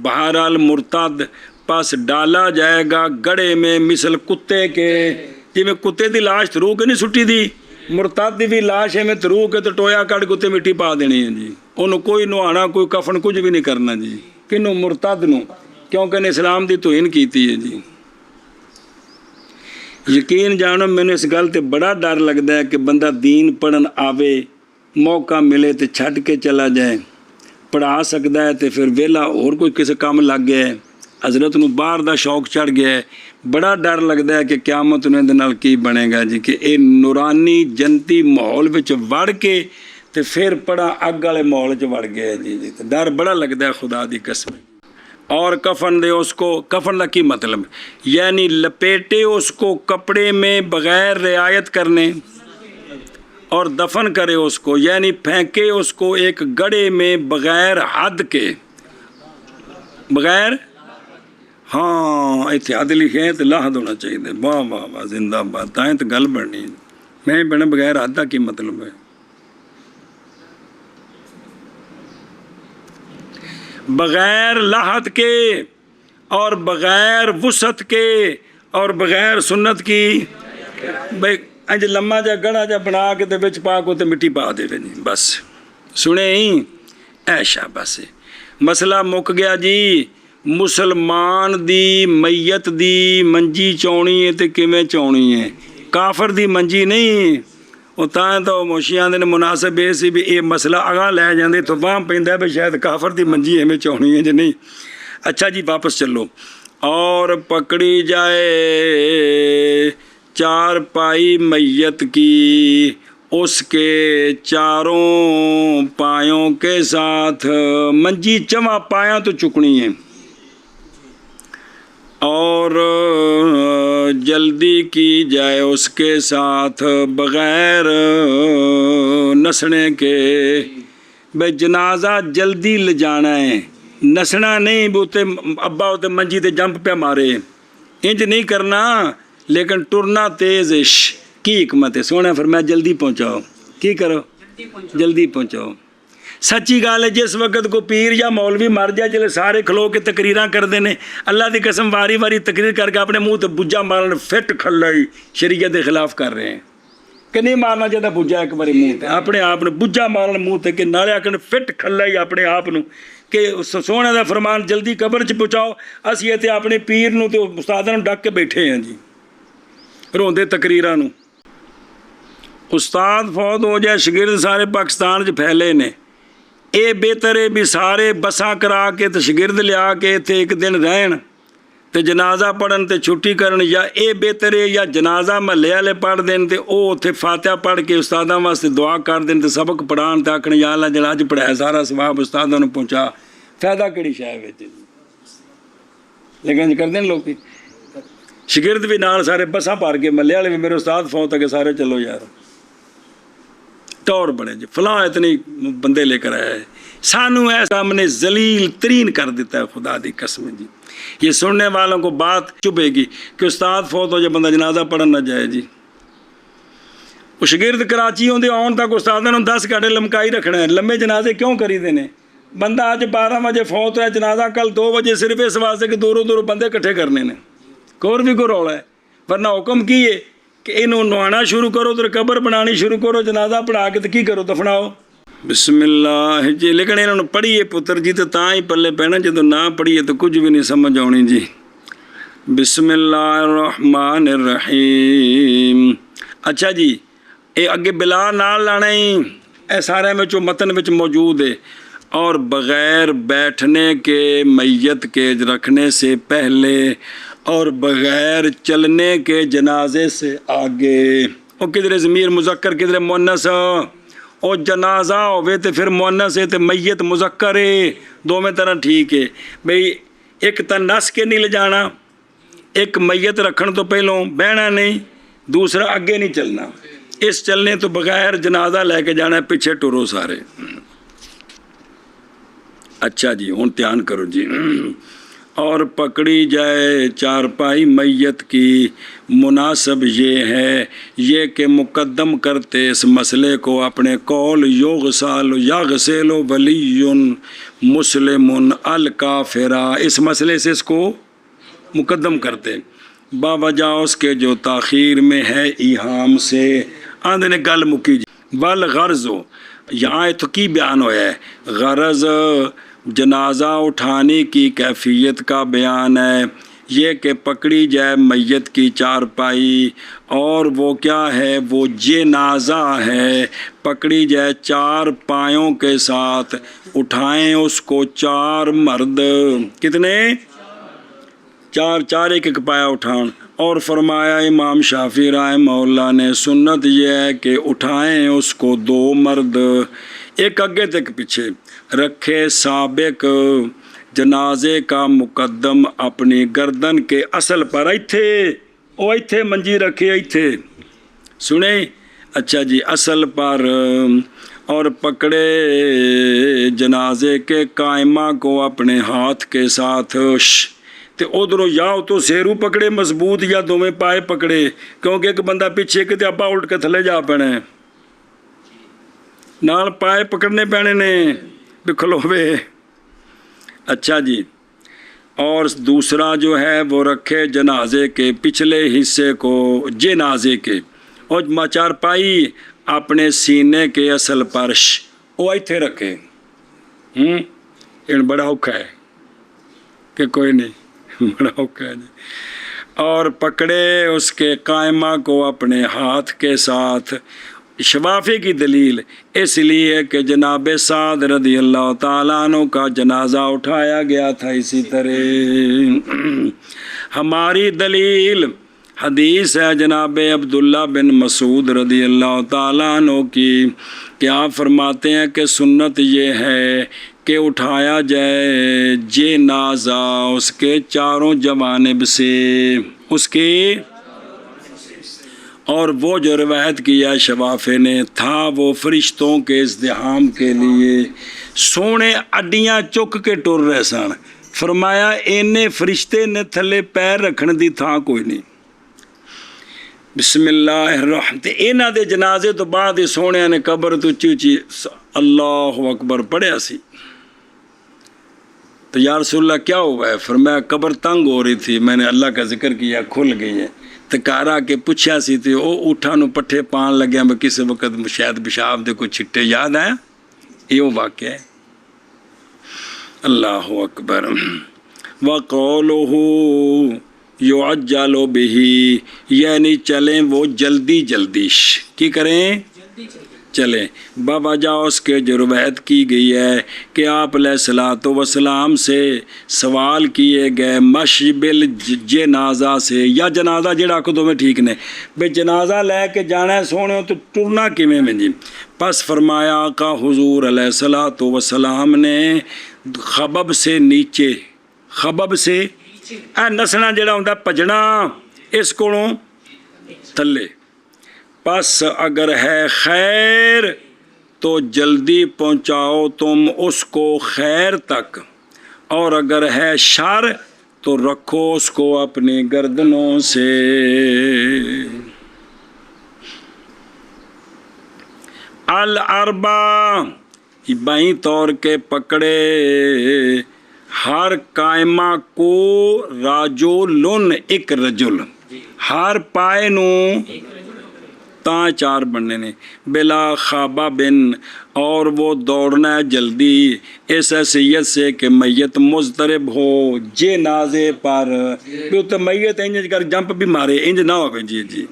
بہرحال مرتد پس ڈالا جائے گا گڑے میں مثل کتے کے، جی میں کتے دی لاش تھرو کے نہیں سٹی دی، مرتد دی بھی لاش ہے میں تھرو کے تو ٹویا کٹ کتے مٹی پا دینی ہے جی، انہوں کوئی نہانا کوئی کفن کچھ بھی نہیں کرنا جی، کنوں مرتد نو، کیونکہ نے اسلام دی توہین کیتی ہے جی۔ یقین جانو میں نے اس گل تے بڑا ڈر لگتا ہے کہ بندہ دین پڑھن آوے، موقع ملے تے چھڈ کے چلا جائے، پڑھا سکتا ہے تے پھر ویلا اور کوئی کسی کام لگ گیا ہے، حضرت نو باہر دا شوق چڑھ گیا ہے، بڑا ڈر لگتا ہے کہ قیامت نے دے نال کی بنے گا جی، کہ اے نورانی جنتی ماحول وچ وڑ کے تے پھر پڑھا اگ والے ماحول وچ وڑ گیا جی، ڈر بڑا لگتا ہے خدا دی قسم۔ اور کفن دے اس کو، کفن کا کی مطلب، یعنی لپیٹے اس کو کپڑے میں بغیر رعایت کرنے، اور دفن کرے اس کو، یعنی پھینکے اس کو ایک گڑھے میں بغیر حد کے، بغیر، ہاں اتنے حد لکھے ہیں تو لاحد ہونا چاہیے، واہ واہ واہ زندہ باد، تائیں تو گل بننی، میں بنا بغیر حد کا کی مطلب ہے، بغیر لاحت کے اور بغیر وسعت کے اور بغیر سنت کی، بھائی انج لمحہ جا گڑا جا بنا کے تے وچ پا کو تے مٹی پا دے جی، بس سنے ہی ایشا بس مسئلہ مک گیا جی۔ مسلمان دی میت دی منجی چونی ہے تے کیویں چونی ہے، کافر دی منجی نہیں، وہ تاں تو موشیاں دے مناسب یہ سی بھی یہ مسئلہ اگاں لے جاندے تو وہاں پیندا ہے بھی شاید کافر دی منجی ایویں چونی ہے جی نہیں۔ اچھا جی واپس چلو، اور پکڑی جائے چار پائی میت کی اس کے چاروں پایوں کے ساتھ، منجی چواں پایاں تو چکنی ہے، اور جلدی کی جائے اس کے ساتھ بغیر نسنے کے، بھائی جنازہ جلدی لے جانا ہے، نسنا نہیں، بوتے ابا ہوتے منجی تے جمپ پہ مارے، انج نہیں کرنا، لیکن ٹرنا تیزش کی حکمت ہے، سونا فرمایا جلدی پہنچاؤ، کی کرو جلدی پہنچاؤ۔ سچی گال ہے، جس وقت کو پیر یا مولوی مر جائے جلے سارے کھلو کے تقریراں کر دینے، اللہ دی قسم واری واری تقریر کر کے اپنے منہ تے بجا مارن فٹ کھلائی شریعت کے خلاف کر رہے ہیں، کہ نہیں مارنا چاہتا بجا ایک باری منہ تے، اپنے آپ نے بجا مارن منہ تے، کہ نالے آکن فٹ کھلائی اپنے آپ نو، کہ سونے دا فرمان جلدی قبر چ پہنچاؤ، اسی تے اپنے پیر نو تے استاداں نو ڈک کے بیٹھے ہیں جی روندے تقریراں نو۔ استاد فوت ہو جائے، شاگرد سارے پاکستان چ پھیلے نے، اے بہتر ہے بھی سارے بساں کرا کے تو شاگرد لیا کے اتنے ایک دن رہن ਤੇ ਜਨਾਜ਼ਾ ਪੜਨ ਤੇ ਛੁੱਟੀ ਕਰਨ, ਜਾਂ ਇਹ ਬਿਹਤਰ ਹੈ ਜਾਂ ਜਨਾਜ਼ਾ ਮਹੱਲੇ ਵਾਲੇ ਪੜ੍ਹ ਦੇਣ ਤੇ ਉਹ ਉੱਥੇ ਫਾਤਿਹਾ ਪੜ੍ਹ ਕੇ ਉਸਤਾਦਾਂ ਵਾਸਤੇ ਦੁਆ ਕਰ ਦੇਣ ਤੇ ਸਬਕ ਪੜ੍ਹਾਉਣ ਤੇ ਆਖਣ ਯਾ ਅੱਲਾ ਜਿਹੜਾ ਅੱਜ ਪੜ੍ਹਾਇਆ ਸਾਰਾ ਸਵਾਬ ਉਸਤਾਦਾਂ ਨੂੰ ਪਹੁੰਚਾ। ਫਾਇਦਾ ਕਿਹੜੀ ਸ਼ੈ ਵਿੱਚ? ਲੇਕਿਨ ਕਰਦੇ ਨੇ ਲੋਕੀ, ਸ਼ਾਗਿਰਦ ਵੀ ਨਾਲ ਸਾਰੇ ਬੱਸਾਂ ਭਰ ਕੇ, ਮਹੱਲੇ ਵਾਲੇ ਵੀ, ਮੇਰੇ ਉਸਤਾਦ ਫੌਤ ਹੋ ਗਏ ਸਾਰੇ ਚਲੋ ਯਾਰ, ਟੌਰ بڑے جی فلاں اتنے بندے لے کر آیا ہے. سانو ایسا ہم نے ذلیل ترین کر دیتا ہے خدا دی قسم جی. یہ سننے والوں کو بات چبھے گی کہ استاد فوت ہو جائے بندہ جنازہ پڑھن نہ جائے جی. وہ شاگرد کراچی ہوندے آن تک استادوں نے 10 گھنٹے لمکائی رکھنا ہے. لمبے جنازے کیوں کری دینے؟ بندہ اج 12 بجے فوت ہوا جنازہ کل 2 بجے صرف اس واسطے کہ دوروں دوروں بندے کٹھے کرنے نے. اور بھی کوئی رولا ہے؟ ورنہ حکم کی ہے کہ انہوں نہانا شروع کرو تو قبر بنانی شروع کرو, جنازہ پڑھا کے تو کی کرو دفناؤ. بسم اللہ جی. لیکن انہوں نے پڑھیے پتر جی تو تاں ہی پلے پینا, جدو نہ پڑھیے تو کچھ بھی نہیں سمجھ آنی جی. بسم اللہ الرحمن الرحیم. اچھا جی یہ اگے بلا نال لانا ہی اے سارے میں جو متن وچ موجود ہے. اور بغیر بیٹھنے کے میت کے رکھنے سے پہلے اور بغیر چلنے کے جنازے سے آگے. اور کدھر ضمیر مذکر کدھر مؤنث؟ اور جنازہ ہوئے تو پھر مؤنث ہے تو میت مذکر ہے, دو میں طرح ٹھیک ہے بھئی. ایک تا نس کے نہیں لے جانا, ایک میت رکھن تو پہلوں بہنا نہیں, دوسرا اگے نہیں چلنا. اس چلنے تو بغیر جنازہ لے کے جانا ہے, پیچھے ٹرو سارے. اچھا جی ہوں دھیان کرو جی. اور پکڑی جائے چارپائی میت کی, مناسب یہ ہے یہ کہ مقدم کرتے اس مسئلے کو اپنے قول یغسل یغسل ولی مسلم الکافرہ, اس مسئلے سے اس کو مقدم کرتے باوجہ اس کے جو تاخیر میں ہے ایہام سے. آندھے نے گل مکی جی. والغرض یہاں تو کی بیان ہوا ہے, غرض جنازہ اٹھانے کی کیفیت کا بیان ہے یہ کہ پکڑی جائے میت کی چارپائی, اور وہ کیا ہے, وہ جنازہ ہے, پکڑی جائے 4 پایوں کے ساتھ, اٹھائیں اس کو 4 مرد. کتنے؟ 4 ایک پایا اٹھان. اور فرمایا امام شافعی رحمہ اللہ نے سنت یہ ہے کہ اٹھائیں اس کو 2 مرد, ایک آگے تک پیچھے رکھے. سابق جنازے کا مقدم اپنی گردن کے اصل پر ایتھے منجی رکھے ایتھے سنیں. اچھا جی اصل پر, اور پکڑے جنازے کے قائمہ کو اپنے ہاتھ کے ساتھ تے ادھروں یا تو سیرو پکڑے مضبوط یا دوویں پائے پکڑے, کیونکہ ایک بندہ پیچھے کتے ابا الٹ کے تھلے جا پینے, نال پائے پکڑنے پینے نے بکھلوے. اچھا جی اور دوسرا جو ہے وہ رکھے جنازے کے پچھلے حصے کو, جنازے کے, اور چارپائی اپنے سینے کے اصل پر وہ ایتھے رکھے. بڑا اوکھا ہے کہ کوئی نہیں, بڑا اوکھا ہے جی. اور پکڑے اس کے قائمہ کو اپنے ہاتھ کے ساتھ. شفافی کی دلیل اس لیے کہ جناب سعد رضی اللہ تعالیٰ عنہ کا جنازہ اٹھایا گیا تھا اسی طرح. ہماری دلیل حدیث ہے جناب عبداللہ بن مسعود رضی اللہ تعالیٰ عنہ کی, کہ آپ فرماتے ہیں کہ سنت یہ ہے کہ اٹھایا جائے جنازہ اس کے 4 جوانب سے, اس کے. اور وہ جو روایت کیا شفافے نے تھا وہ فرشتوں کے ازدحام کے لیے سونے اڈیاں چک کے ٹر رہے سن. فرمایا اینے فرشتے نے تھلے پیر رکھنے دی تھا کوئی نہیں. بسم اللہ الرحمن. اینا دے جنازے تو بعد سونے نے قبر تو چوچی اللہ اکبر پڑھیا سی. تو یا رسول اللہ کیا ہوا ہے؟ فرمایا قبر تنگ ہو رہی تھی, میں نے اللہ کا ذکر کیا کھل گئی ہے. تکارا کے پوچھا سی تھی او اٹھا نو پٹھے پان لگیا میں کسی وقت شاید پیشاب دے کوئی چھٹے یاد آیا. یہ واقعہ ہے. اللہ اکبر. وقولہ یعجل بہ, یعنی چلیں وہ جلدی جلدی. کی کریں؟ چلیں بوجہ اس کے جو روایت کی گئی ہے کہ آپ علیہ الصلوۃ والسلام سے سوال کیے گئے مشبل جنازہ سے یا جنازہ جڑا کو دو میں ٹھیک نے بے جنازہ لے کے جانا ہے سونے تو ٹرنا کیویں میں جی پس فرمایا آقا حضور علیہ الصلوۃ والسلام نے خبب سے نیچے خبب سے اے نسنا جڑا ہوندا بھجنا اس کولوں تھلے پس اگر ہے خیر تو جلدی پہنچاؤ تم اس کو خیر تک اور اگر ہے شر تو رکھو اس کو اپنی گردنوں سے الاربع بائیں طور کے پکڑے ہر قائمہ کو راجولن ایک رجل ہر پائے نو تاں چار بننے نے بلا خوابہ بن اور وہ دوڑنا ہے جلدی اس حیثیت سے کہ میت مضطرب ہو جنازے پر بھی تو میت انج کر جمپ بھی مارے انج نہ ہو جی جی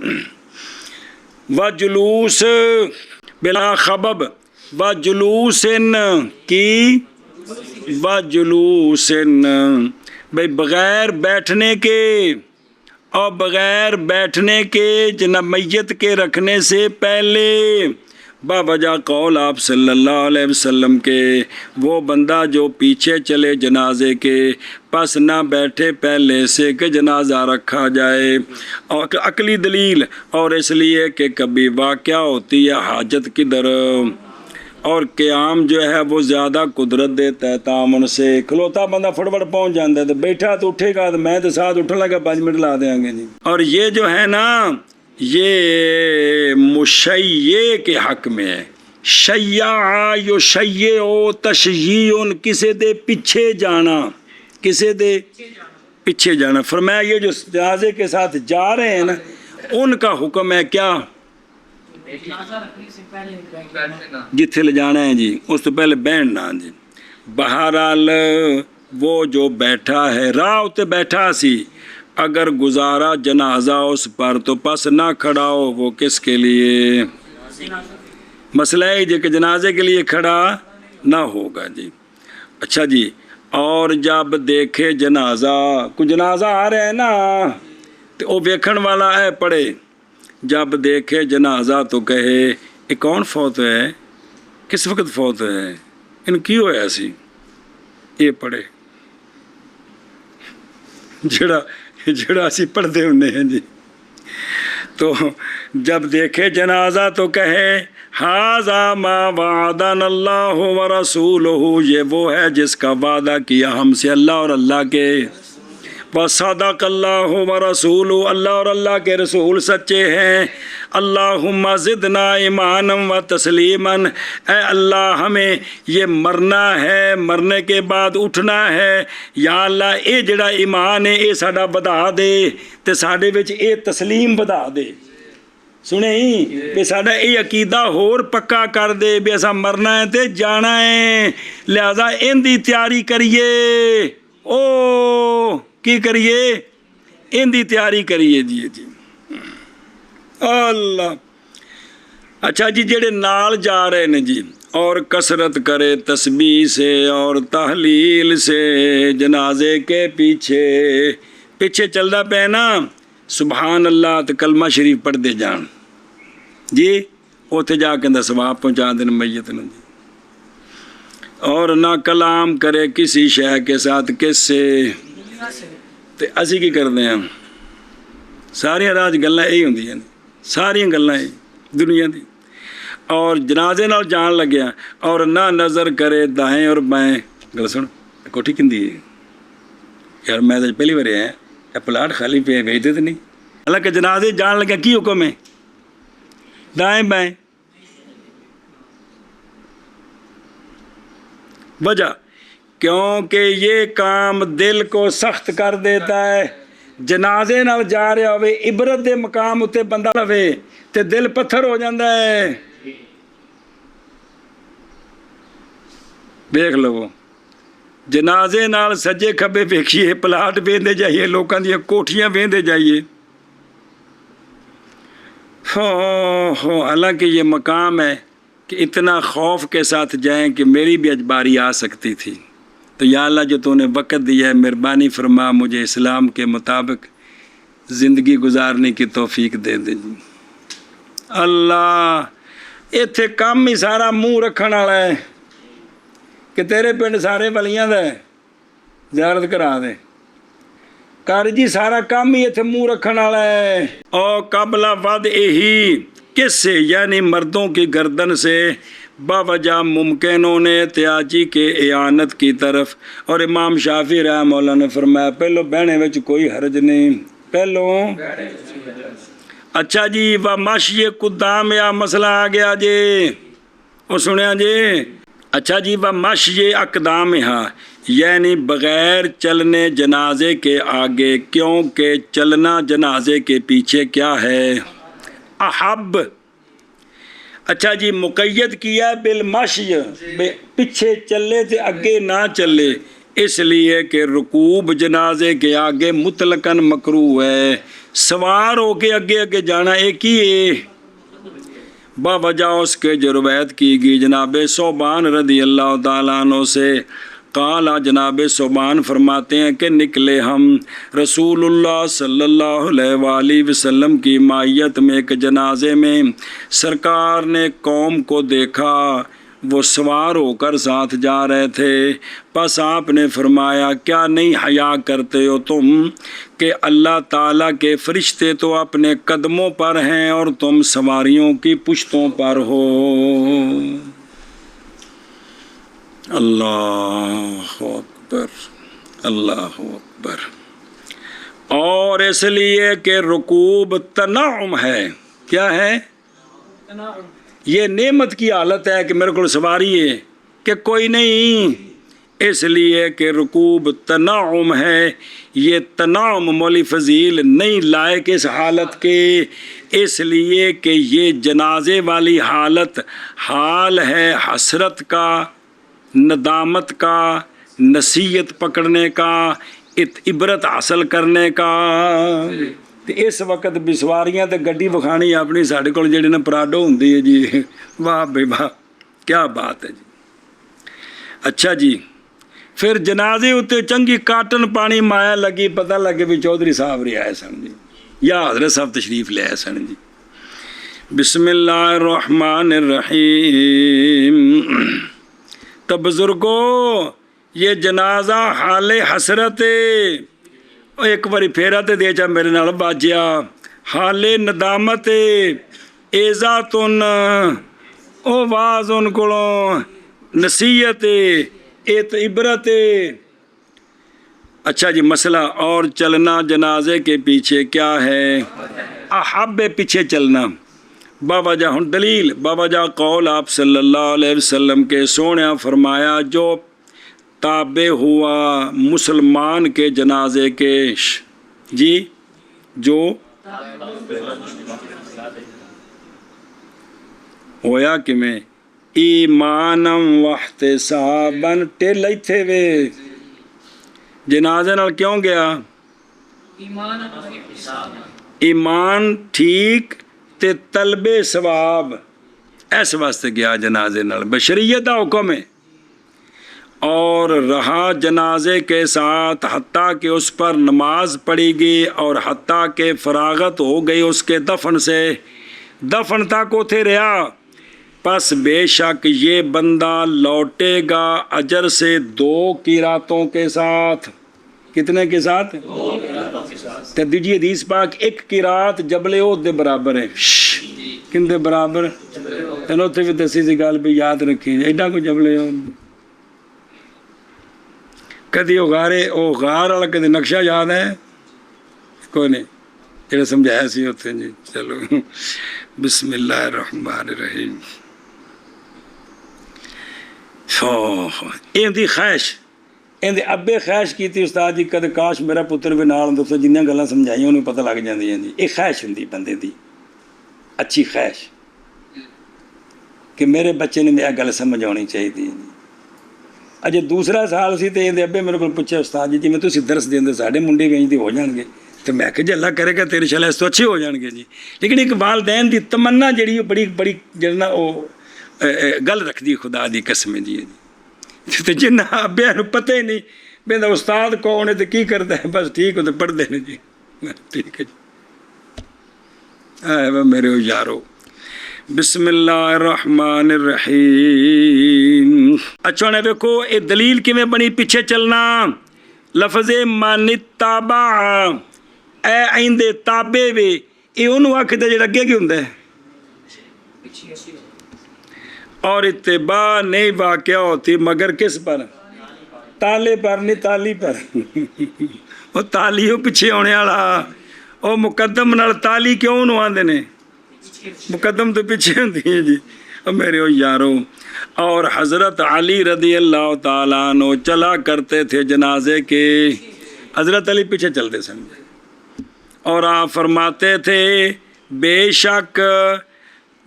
وجلوس بلا خبب وجلوسن کی وجلوسن بھئی بغیر بیٹھنے کے اور بغیر بیٹھنے کے جناب میت کے رکھنے سے پہلے باوجہ قول آپ صلی اللہ علیہ وسلم کے وہ بندہ جو پیچھے چلے جنازے کے پس نہ بیٹھے پہلے سے کہ جنازہ رکھا جائے اور عقلی دلیل اور اس لیے کہ کبھی واقعہ ہوتی ہے حاجت کی در اور قیام جو ہے وہ زیادہ قدرت دیتا ہے تعاون سے کھلوتا بندہ فٹوٹ پہنچ جاتا ہے تو بیٹھا تو اٹھے گا تو میں تو ساتھ اٹھنے لگا 5 منٹ لا دیں گے جی اور یہ جو ہے نا یہ مشیع کے حق میں ہے شیع یشیع تشیع کسے دے پیچھے جانا کسے دے پیچھے جانا فرمایا یہ جو جنازے کے ساتھ جا رہے ہیں نا ان کا حکم ہے کیا جتھے لے جانا ہے جی اس تو پہلے بیٹھنا جی بہرحال وہ جو بیٹھا ہے راہ تے بیٹھا سی اگر گزارا جنازہ اس پر تو پس نہ کھڑا ہو وہ کس کے لیے مسئلہ ہے جی کہ جنازے کے لیے کھڑا نہ ہوگا جی اچھا جی اور جب دیکھے جنازہ کوئی جنازہ آ رہا ہے نا تو وہ ویکھن والا ہے پڑھے جب دیکھے جنازہ تو کہے یہ کون فوت ہے کس وقت فوت ہے ان کی ہویا ایسی یہ پڑھے جڑا اسی پڑھتے ہونے ہیں جی تو جب دیکھے جنازہ تو کہے ھذا ما وعدنا اللہ ورسولہ یہ وہ ہے جس کا وعدہ کیا ہم سے اللہ اور اللہ کے وصدق اللہ ورسولہ اللہ اور اللہ کے رسول سچے ہیں اللہم زدنا ایمانا و تسلیما اے اللہ ہمیں یہ مرنا ہے مرنے کے بعد اٹھنا ہے یا اللہ اے جڑا ایمان ہے اے ساڈا بدا دے تے ساڈے وچ اے تسلیم بدا دے سنیں کہ ساڈا اے عقیدہ ہور پکا کر دے بھی ایسا مرنا ہے تے جانا ہے لہذا ان دی تیاری کریے او کی کریے ان دی تیاری کریے جی جی اللہ اچھا جی جڑے نال جا رہے ہیں جی اور کثرت کرے تسبیح سے اور تحلیل سے جنازے کے پیچھے چلدا پے نا سبحان اللہ تو کلمہ شریف پڑھ دے جان جی اوتھے جا کے ثواب پہنچا دین میت نوں جی اور نہ کلام کرے کسی شے کے ساتھ کس سے تے اسی کی کرتے ہیں ساری راج گلاں یہی ہوندیاں ساری گلاں دنیا دی اور جنازے نال جان لگیا اور نہ نظر کرے دائیں اور بائیں گل سن کوٹھی کندی ہے یار میں تو پہلی بار آیا یہ پلاٹ خالی پہ بھیجتے تو نہیں حالانکہ جنازے جان لگا کی حکم ہے دائیں بائیں وجہ کیونکہ یہ کام دل کو سخت کر دیتا ہے جنازے نال جا رہا ہوئے عبرت دے مقام اتے بندہ لوے تے دل پتھر ہو جاندہ ہے دیکھ لو جنازے نال سجے کھبے ویکھیے پلاٹ ویندے جائیے لوکاں دی کوٹھیاں ویندے جائیے حالانکہ یہ مقام ہے کہ اتنا خوف کے ساتھ جائیں کہ میری بھی اجباری آ سکتی تھی. تو یا اللہ جو تو نے وقت دیا ہے مہربانی فرما مجھے اسلام کے مطابق زندگی گزارنے کی توفیق دے دے جی. اللہ اتنے کام ہی سارا منہ رکھن والا ہے کہ تیرے پنڈ سارے ولیاں دا ہے زیارت کرا دے کر جی سارا کام ہی اتنے منہ رکھن والا ہے. او قبل ود یہی کس سے یعنی مردوں کی گردن سے باوجہ ممکنوں نے احتیاجی کے اعانت کی طرف. اور امام شافعی رحمہ اللہ نے فرمایا پہلو بہنے وچ کوئی حرج نہیں پہلو. اچھا جی و مش یہ قدام یا مسئلہ آ گیا جی وہ سنیا جی. اچھا جی و مش یہ اقدام ہاں یعنی بغیر چلنے جنازے کے آگے کیونکہ چلنا جنازے کے پیچھے کیا ہے احب. اچھا جی مقید کیا بالمشی پیچھے چلے تھے اگے نہ چلے اس لیے کہ رکوب جنازے کے آگے مطلقاً مکروہ ہے. سوار ہو کے اگے اگے جانا ایک ہی ہے. باوجہ اس کے جو روایت کی گئی جناب ثوبان رضی اللہ تعالیٰ عنہ سے قال جناب ثوبان فرماتے ہیں کہ نکلے ہم رسول اللہ صلی اللہ علیہ وآلہ وسلم کی مائیت میں ایک جنازے میں. سرکار نے قوم کو دیکھا وہ سوار ہو کر ساتھ جا رہے تھے. پس آپ نے فرمایا کیا نہیں حیا کرتے ہو تم کہ اللہ تعالیٰ کے فرشتے تو اپنے قدموں پر ہیں اور تم سواریوں کی پشتوں پر ہو. اللہ اکبر اللہ اکبر. اور اس لیے کہ رکوب تنعم ہے. کیا ہے یہ نعمت کی حالت ہے کہ میرے کو سواری ہے کہ کوئی نہیں. اس لیے کہ رکوب تنعم ہے. یہ تنعم مولی فضیل نہیں لائق اس حالت کے اس لیے کہ یہ جنازے والی حالت حال ہے حسرت کا ندامت کا نصیحت پکڑنے کا عبرت حاصل کرنے کا. اس وقت بسواریاں تے گڈی وکھانی اپنی ساڈے کول جڑی نا پراڈو ہوندی ہے جی. واہ بے واہ کیا بات ہے جی. اچھا جی پھر جنازے اتنے چنگی کاٹن پانی مایا لگی پتہ لگے بھی چودھری صاحب رہے آئے سن جی یا حضرت صاحب تشریف لے آئے سن جی. بسم اللہ الرحمن الرحیم. تو بزرگو یہ جنازہ حال حسرت ایک باری پھیرا تے دے جا میرے نال باجیا حال ندامت ایزا تن او واز ان کولوں نصیحت ایت عبرت. اچھا جی مسئلہ اور چلنا جنازے کے پیچھے کیا ہے احب پیچھے چلنا. بابا جا ہن دلیل بابا جا قول آپ صلی اللہ علیہ وسلم کے سونے فرمایا جو تابع ہوا مسلمان کے جنازے کے جی جو ہویا کہ میں ایمانم واحتسابن ٹیل تھے وے جنازے نال کیوں گیا ایمان ٹھیک تے طلب ثواب اس واسطے گیا جنازے نال بشریت دا حکم ہے. اور رہا جنازے کے ساتھ حتیٰ کہ اس پر نماز پڑھی گئی اور حتیٰ کہ فراغت ہو گئی اس کے دفن سے دفن تک اتھے رہا. پس بے شک یہ بندہ لوٹے گا اجر سے 2 قراتوں کے ساتھ. کتنے کے ساتھ تے دیجیے حدیث پاک 1 قرات جبل احد دے برابر ہے. کن دے برابر چلو اتنے بھی دسی سی گل بھی یاد رکھی ایڈا کو جبل احد کدی وہ غار والا کدی نقشہ یاد ہے کوئی نہیں جڑا سمجھایا سی اتنے جی. چلو بسم اللہ الرحمن الرحیم. دی خواہش اندے ابے خواہش کی تھی استاد جی کدے کاش میرا پتر بھی نال ہوندا جنیاں گلاں سمجھائیاں انہوں پتہ لگ جاندیاں جی. یہ خواہش ہوندی بندے دی اچھی خواہش کہ میرے بچے نے یہ گل سمجھ آنی چاہیے جی. اجے دوسرا سال سی تے ابے میرے کو پوچھا استاد جی جی تسی درس دیندے ساڈے منڈے بھی انج ہو جان گے تو میں کہ جی اللہ کرے گا تیرے شالا اس تو اچھے ہو جان گے جی. لیکن ایک والدین دی تمنا جڑی بڑی جڑنا گل رکھتی خدا دی قسم جی تے جنہ ابیا نو پتہ ہی نہیں بندہ استاد کون ہے تے کی کرتا ہے بس ٹھیک ہو تے پڑھتے ہیں جی ٹھیک ہے جی میرے یارو بسم اللہ الرحمن الرحیم اچھا نے دیکھو یہ دلیل کیویں بنی پیچھے چلنا لفظ من تابع اے آئندے تابع وے یہ انہوں آکھدا جڑا اگے کی ہوندا ہے اور اتباع نہیں واقع ہوتی مگر کس پر تالے پر نہیں تالی پر وہ تالیوں پیچھے ہونے والا وہ مقدم نال تالی کیوں انہوں آندے نے مقدم تو پیچھے ہوندی ہے جی میرے یارو اور حضرت علی رضی اللہ تعالیٰ عنہ چلا کرتے تھے جنازے کے حضرت علی پیچھے چلتے سمجھے اور آپ فرماتے تھے بے شک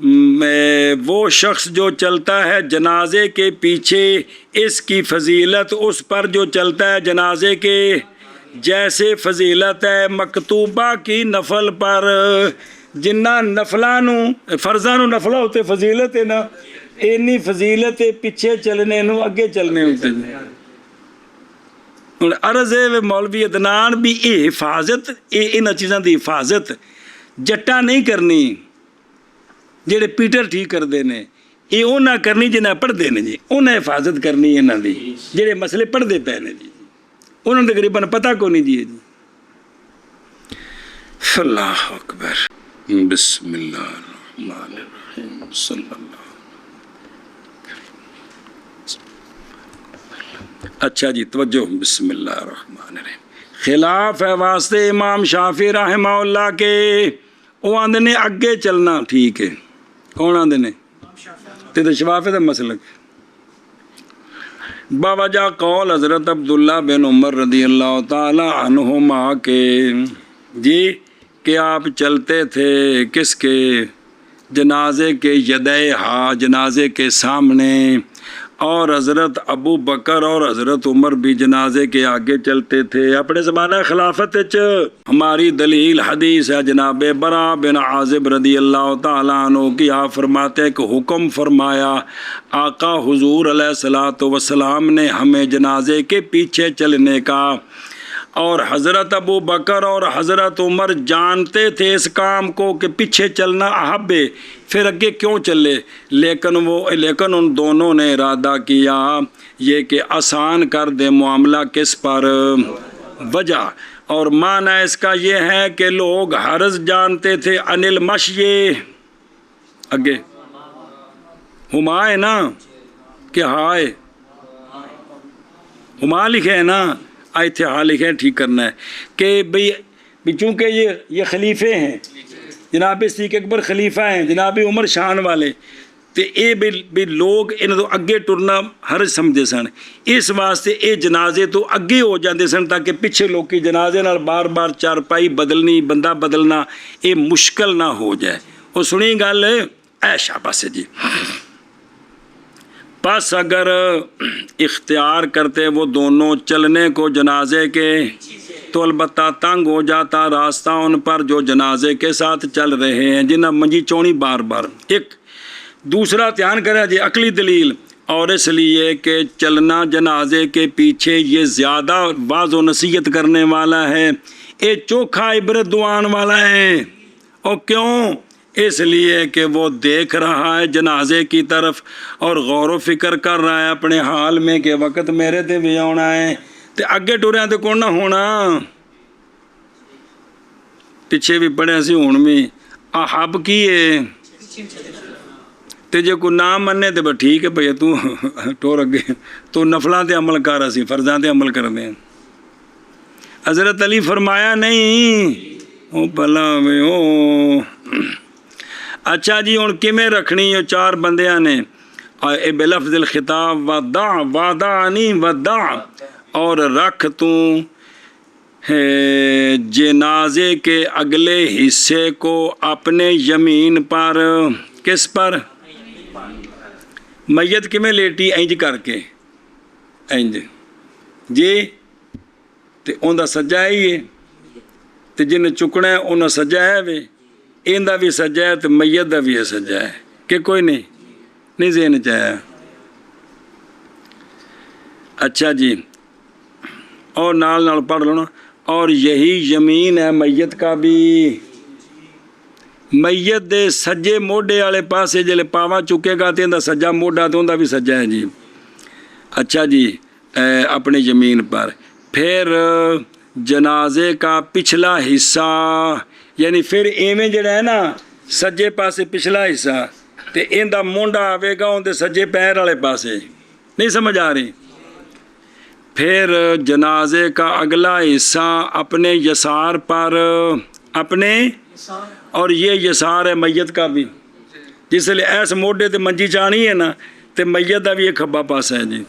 وہ شخص جو چلتا ہے جنازے کے پیچھے اس کی فضیلت اس پر جو چلتا ہے جنازے کے جیسے فضیلت ہے مکتوبہ کی نفل پر جنہ نفلانو فرضانو نفلہ ہوتے فضیلت ہے نا اینی فضیلت پیچھے چلنے نو اگے چلنے ہوتے ہیں عرض ہے مولوی عدنان بھی یہ حفاظت ان چیزاں دی حفاظت جٹا نہیں کرنی جڑے پیٹر ٹھیک کرتے ہیں یہ انہیں کرنی جنہیں پڑھتے ہیں جی انہیں حفاظت کرنی انہوں دی جڑے مسئلے پڑھتے پے نے جی انہوں نے تقریباً پتہ کو نہیں جی اللہ اکبر بسم اللہ الرحمن الرحیم صلی اللہ اچھا جی توجہ بسم اللہ الرحمن الرحیم خلاف ہے واسطے امام شافعی رحمہ اللہ کے وہ آندے نے اگے چلنا ٹھیک ہے کون آندے نے تے شفافے دا مسلک باوجہ قول حضرت عبداللہ بن عمر رضی اللہ تعالی عنہما کے جی کہ آپ چلتے تھے کس کے جنازے کے یدے ہا جنازے کے سامنے اور حضرت ابو بکر اور حضرت عمر بھی جنازے کے آگے چلتے تھے اپنے زمانہ خلافت ہماری دلیل حدیث ہے جناب برا بن عازب رضی اللہ تعالیٰ عنہ کی آپ فرماتے ہیں کہ حکم فرمایا آقا حضور علیہ الصلوۃ والسلام نے ہمیں جنازے کے پیچھے چلنے کا اور حضرت ابو بکر اور حضرت عمر جانتے تھے اس کام کو کہ پیچھے چلنا احب ہے پھر اگے کیوں چلے لیکن ان دونوں نے ارادہ کیا یہ کہ آسان کر دے معاملہ کس پر وجہ اور معنی اس کا یہ ہے کہ لوگ حرض جانتے تھے انل مشی اگے ہما ہے نا کہ ہائے ہما لکھے ہے نا آئے ہاں لکھے ٹھیک کرنا ہے کہ بھئی چونکہ یہ خلیفے ہیں جناب صدیق اکبر خلیفہ ہیں جناب عمر شان والے تو یہ بھی لوگ انہوں تو اگے ٹرنا حرج سمجھے سن اس واسطے یہ جنازے تو اگے ہو جاندے سن تاکہ پیچھے لوگ کی جنازے نال بار بار چارپائی بدلنی بندہ بدلنا یہ مشکل نہ ہو جائے وہ سنی گل ایشا پاسے جی پس اگر اختیار کرتے وہ دونوں چلنے کو جنازے کے تو البتہ تنگ ہو جاتا راستہ ان پر جو جنازے کے ساتھ چل رہے ہیں جنہیں منجی چونی بار بار ایک دوسرا دھیان کرے جی عقلی دلیل اور اس لیے کہ چلنا جنازے کے پیچھے یہ زیادہ واض و نصیحت کرنے والا ہے یہ چوکھا عبرت دعان والا ہے اور کیوں اس لیے کہ وہ دیکھ رہا ہے جنازے کی طرف اور غور و فکر کر رہا ہے اپنے حال میں کہ وقت میرے تے بھی آنا ہے تے اگے ٹوریا تے کون نہ ہونا پیچھے بھی پڑے سی ہون بھی احب کی ہے تے جے کو نہ مننے تے بس ٹھیک ہے بھئی تو ٹور اگے تو نفلاں تے عمل کر رہا سی فرضاں تے عمل کر دیں حضرت علی فرمایا نہیں او بھلا میں او اچھا جی ہوں کیویں رکھنی ہے چار بندیاں نے بلفظ الخطاب ودع وعدانی ودع اور رکھ تو جنازے کے اگلے حصے کو اپنے یمین پر کس پر میت کیویں لیٹی انج کر کے انج جی تے اوندا سجا ہے تے جن چکنا ہے انہاں سجا ہے وے ایندا بھی سجا ہے تو میت دا بھی سجا ہے کہ کوئی نہیں نہیں ذہن چ آیا؟ اچھا جی، اور نال پڑھ لو نا، اور یہی یمین ہے میت کا بھی، میت دے سجے موڈے والے پاسے جلے پاوا چکے گا تو اندا سجا موڈا تو اندا بھی سجا ہے جی۔ اچھا جی، اپنے یمین پر، پھر جنازے کا پچھلا حصہ، یعنی پھر ایویں جڑا ہے نا سجے پاسے پچھلا حصہ تے اندا مونڈا آوے گا اندے سجے پیر والے پاسے، نہیں سمجھ آ رہی؟ پھر جنازے کا اگلا حصہ اپنے یسار پر، اپنے، اور یہ یسار ہے میت کا بھی، جس لئے ایس موڈے تے منجی چانی ہے نا تے میت دا بھی ایک کھبا پاسا ہے جی۔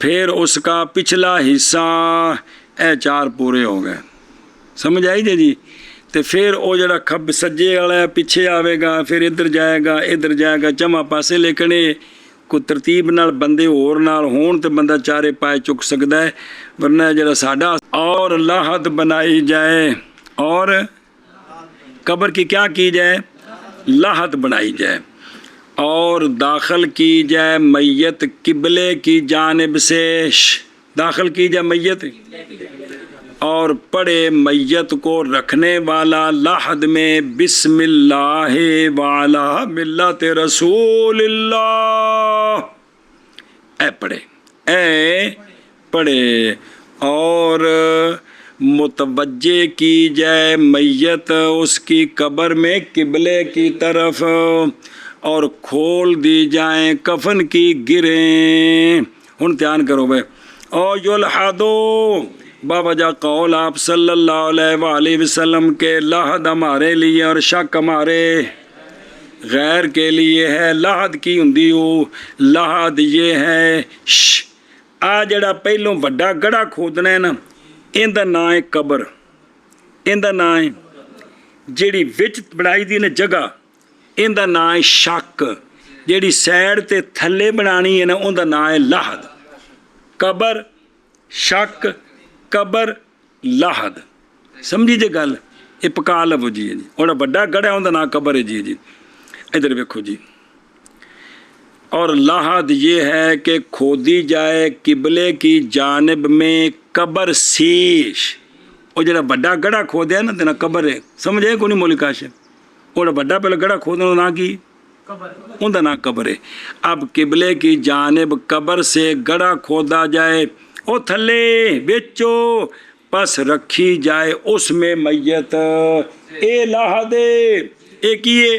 پھر اس کا پچھلا حصہ، اے 4 پورے ہو گئے، سمجھ آئی جی؟ تے پھر وہ جڑا کھب سجے والا ہے پیچھے آوے گا، پھر ادھر جائے گا جمع پاسے، لیکن کوئی ترتیب نال بندے اور نال ہون تے بندہ چارے پائے چک سکتا ہے، ورنہ جڑا ساڈا، اور لاحد بنائی جائے، اور قبر کی کیا کی جائے؟ لاحد بنائی جائے، اور داخل کی جائے میت قبلے کی جانب سے، داخل کی جائے میت، اور پڑھے میت کو رکھنے والا لاحد میں بسم اللہ وعلی ملت رسول اللہ، اے پڑھے، اور متوجہ کی جائے میت اس کی قبر میں قبلے کی طرف، اور کھول دی جائیں کفن کی گریں۔ ہن دھیان کرو بھائی، او یلحدو، باوجہ قول آپ صلی اللہ علیہ وآلہ وسلم کے، لاحد ہمارے لیے اور شک ہمارے غیر کے لیے ہے۔ لاحد کی ہوندی ہو، لاحد یہ ہے آ جڑا پہلوں بڑا گڑھا کھودنا ہے نا، ان دا نام ہے قبر، ان دا نام ہے جیڑی وچ بنائی دی نے جگہ، ان دا نام ہے شک، جیڑی سیڈ تے تھلے بنانی ہے نا ان دا نام ہے لاحد۔ قبر، شک، قبر، لاحد، سمجھی جے گل؟ یہ پکا لو جی، اور بڑا گڑھا ان دا نام قبر ہے جی۔ ادھر دیکھو جی، اور لاحد یہ ہے کہ کھودی جائے قبلے کی جانب میں قبر سیش، وہ جڑا بڑا گڑھا کھودیا ہے نا تینا قبر ہے، سمجھے کو نہیں مولی کاش؟ وہ بڑا پہلے گڑھا کھودنا ان دا نام کی؟ ان دا نام قبر ہے۔ اب قبلے کی جانب قبر سے گڑھا کھودا جائے، او تھلے بیچو، پس رکھی جائے اس میں میت، اے لاحد، اے کیے؟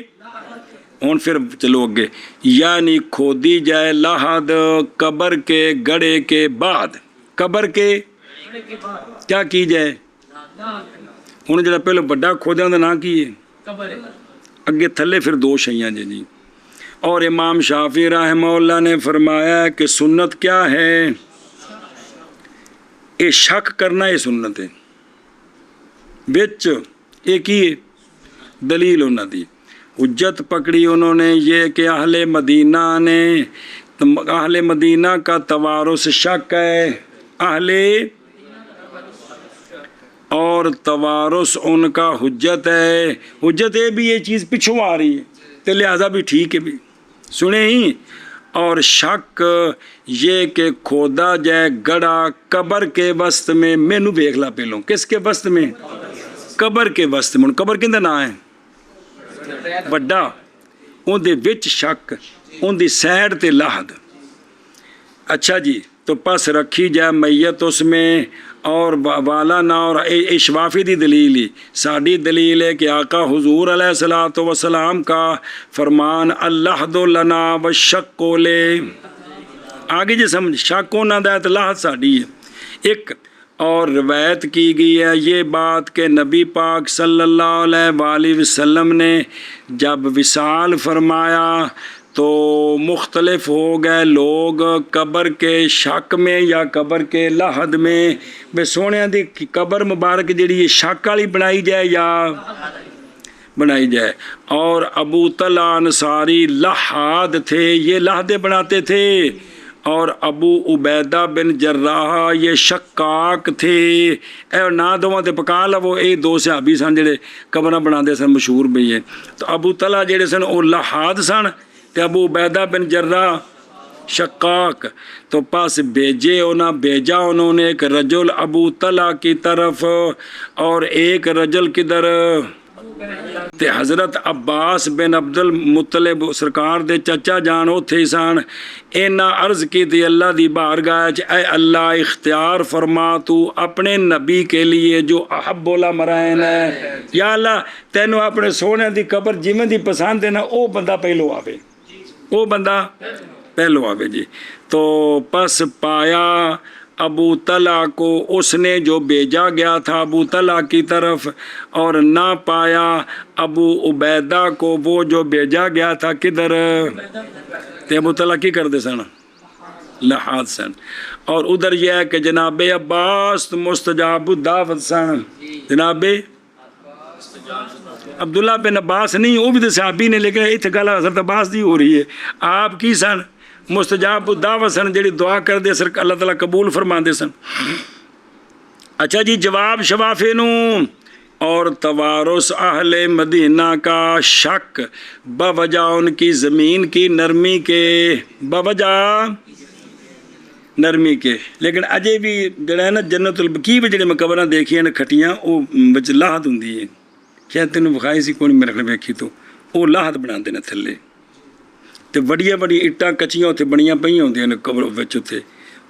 ہون پھر چلو اگے، یعنی کھودی جائے لاحد قبر کے گڑھے کے بعد، قبر کے کیا کی جائے؟ ہوں جڑا پہلے بڑا کھودیا ان دا نام کی ہے؟ اگے تھلے پھر 2 شیاں جی۔ اور امام شافعی رحمہ اللہ نے فرمایا کہ سنت کیا ہے؟ اے شک کرنا یہ سنت ہے، بچ یہ کی دلیل انہوں دی حجت پکڑی انہوں نے یہ کہ اہل مدینہ کا توارث شک ہے، اور توارث ان کا حجت ہے، حجت ہے بھی یہ چیز پچھوں آ رہی ہے تو لہذا بھی ٹھیک ہے بھی، سنے ہی۔ اور شک یہ کہ کھودا جائے گڑھا قبر کے وسط میں، مینوں دیکھ لا پہلوں، کس کے وسط میں؟ قبر کے وسط میں۔ قبر کہندہ نام ہے بڑا، ان دے وچ شک، ان دی سیڈ تے لاحد۔ اچھا جی، تو پس رکھی جائے میت اس میں، اور والا نہ، اور اشوافی دی دلیل ہی ساڑی دلیل ہے کہ آقا حضور علیہ الصلوۃ والسلام کا فرمان اللحد لنا والشق لے، آگے جی سمجھ، شک ہونا دا تو لاحد ساڑی ہے ایک۔ اور روایت کی گئی ہے یہ بات کہ نبی پاک صلی اللہ علیہ وآلہ وسلم نے جب وصال فرمایا تو مختلف ہو گئے لوگ قبر کے شک میں یا قبر کے لاحد میں، بے سونے دی قبر مبارک جڑی یہ شک والی بنائی جائے یا بنائی جائے۔ اور ابو طلحہ انصاری لحاد تھے، یہ لحدیں بناتے تھے، اور ابو عبیدہ بن جراح یہ شکاک تھے، اے نا دواں تے پکا لو، اے 2 صحابی سن جڑے قبراں بناندے سن، مشہور بھی ہے۔ تو ابو طلحہ جڑے سن او لحاد سن، تے ابو عبیدہ بن جراح شقاق، تو پاس بھیجا انہوں نے ایک رجل ابو طلحہ کی طرف اور ایک رجل کدھر تے حضرت عباس بن عبد المطلب سرکار دے چچا جان اوتھے سن. انہاں عرض کی تھی اللہ دی بارگاہ چ اے اللہ اختیار فرما تو اپنے نبی کے لیے جو احب الامرین ہے. یا اللہ تینوں اپنے سونے دی قبر جویں دی پسند ہے نا او بندہ پہلو آوے، او بندہ پہلو آوے جی. تو پس پایا ابو طلحہ کو اس نے جو بھیجا گیا تھا ابو طلحہ کی طرف، اور نہ پایا ابو عبیدہ کو وہ جو بھیجا گیا تھا کدھر. تے ابو طلحہ کی کر دے سن لحاظ سن. اور ادھر یہ ہے کہ جناب عباس مستجاب الدعوت سن. جناب عبداللہ بن عباس نہیں، وہ بھی تو صحابی نے، لیکن اتنے گل حضرت عباس دی ہو رہی ہے. آپ کی سن مستجاب الدعوت سن، جڑی دعا کر دے سر اللہ تعالیٰ قبول فرما دے سن. اچھا جی جواب شوافے نو. اور توارث اہل مدینہ کا شک بوجہ ان کی زمین کی نرمی کے، بوجہ نرمی کے. لیکن اجے بھی جڑا ہے نا جنت البقیع بھی جڑے میں قبراں دیکھیاں نے کھٹیاں وہ وچ لاہت ہوندی ہے. کیا تینوں وکھائی سی کون میرے خیال ویکھی تو وہ لاہت بناندے نے تھلے تے وڈیاں وڈیاں اٹاں کچیاں اتنے بنیاں پئیاں ہوندیاں نے قبر وچ اتنے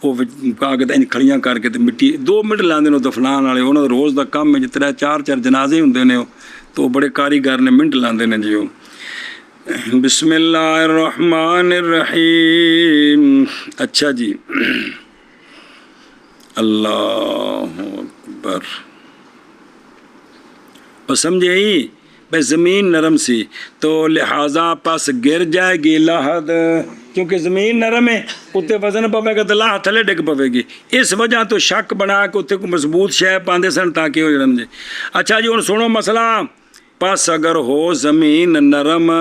وہ کاغذ کھڑیاں کر کے تے مٹی 2 منٹ لاندے نے دفنان والے. انہاں دا روز دا کام ہے جتنا 4 جنازے ہوندے نے تو بڑے کاریگر نے منٹ لاندے نے جی. بسم اللہ الرحمن الرحیم. اچھا جی اللہ اکبر. اور سمجھے ہی بھائی زمین نرم سی تو لہٰذا پس گر جائے گی لاہد، کیونکہ زمین نرم ہے اتنے وزن پوے گا تو لاہد تھلے ڈگ پوے گی. اس وجہ تو شک بنا کے اتنے کوئی مضبوط شے پاندے سن تاکہ وہ جڑم جے. اچھا جی ہن سنو مسئلہ. پس اگر ہو زمین نرم،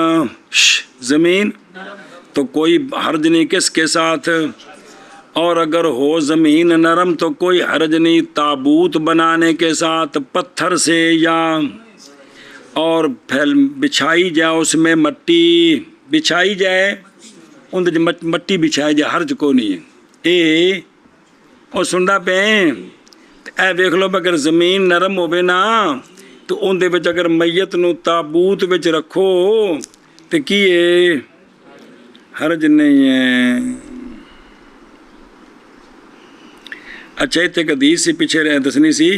زمین تو کوئی حرج نہیں کس کے ساتھ، اور اگر ہو زمین نرم تو کوئی حرج نہیں تابوت بنانے کے ساتھ پتھر سے، یا اور بچھائی جائے اس میں مٹی بچھائی جائے اندر مٹی بچھائی جائے حرج کو نہیں ہے. اے اور سننا پہ اے ویکھ لو اگر زمین نرم ہوے نا تو اندر وچ اگر میت نو تابوت وچ رکھو تو کی ہے حرج نہیں ہے. اچھا اتنے ایک حدیث سی پیچھے رہ دسنی سی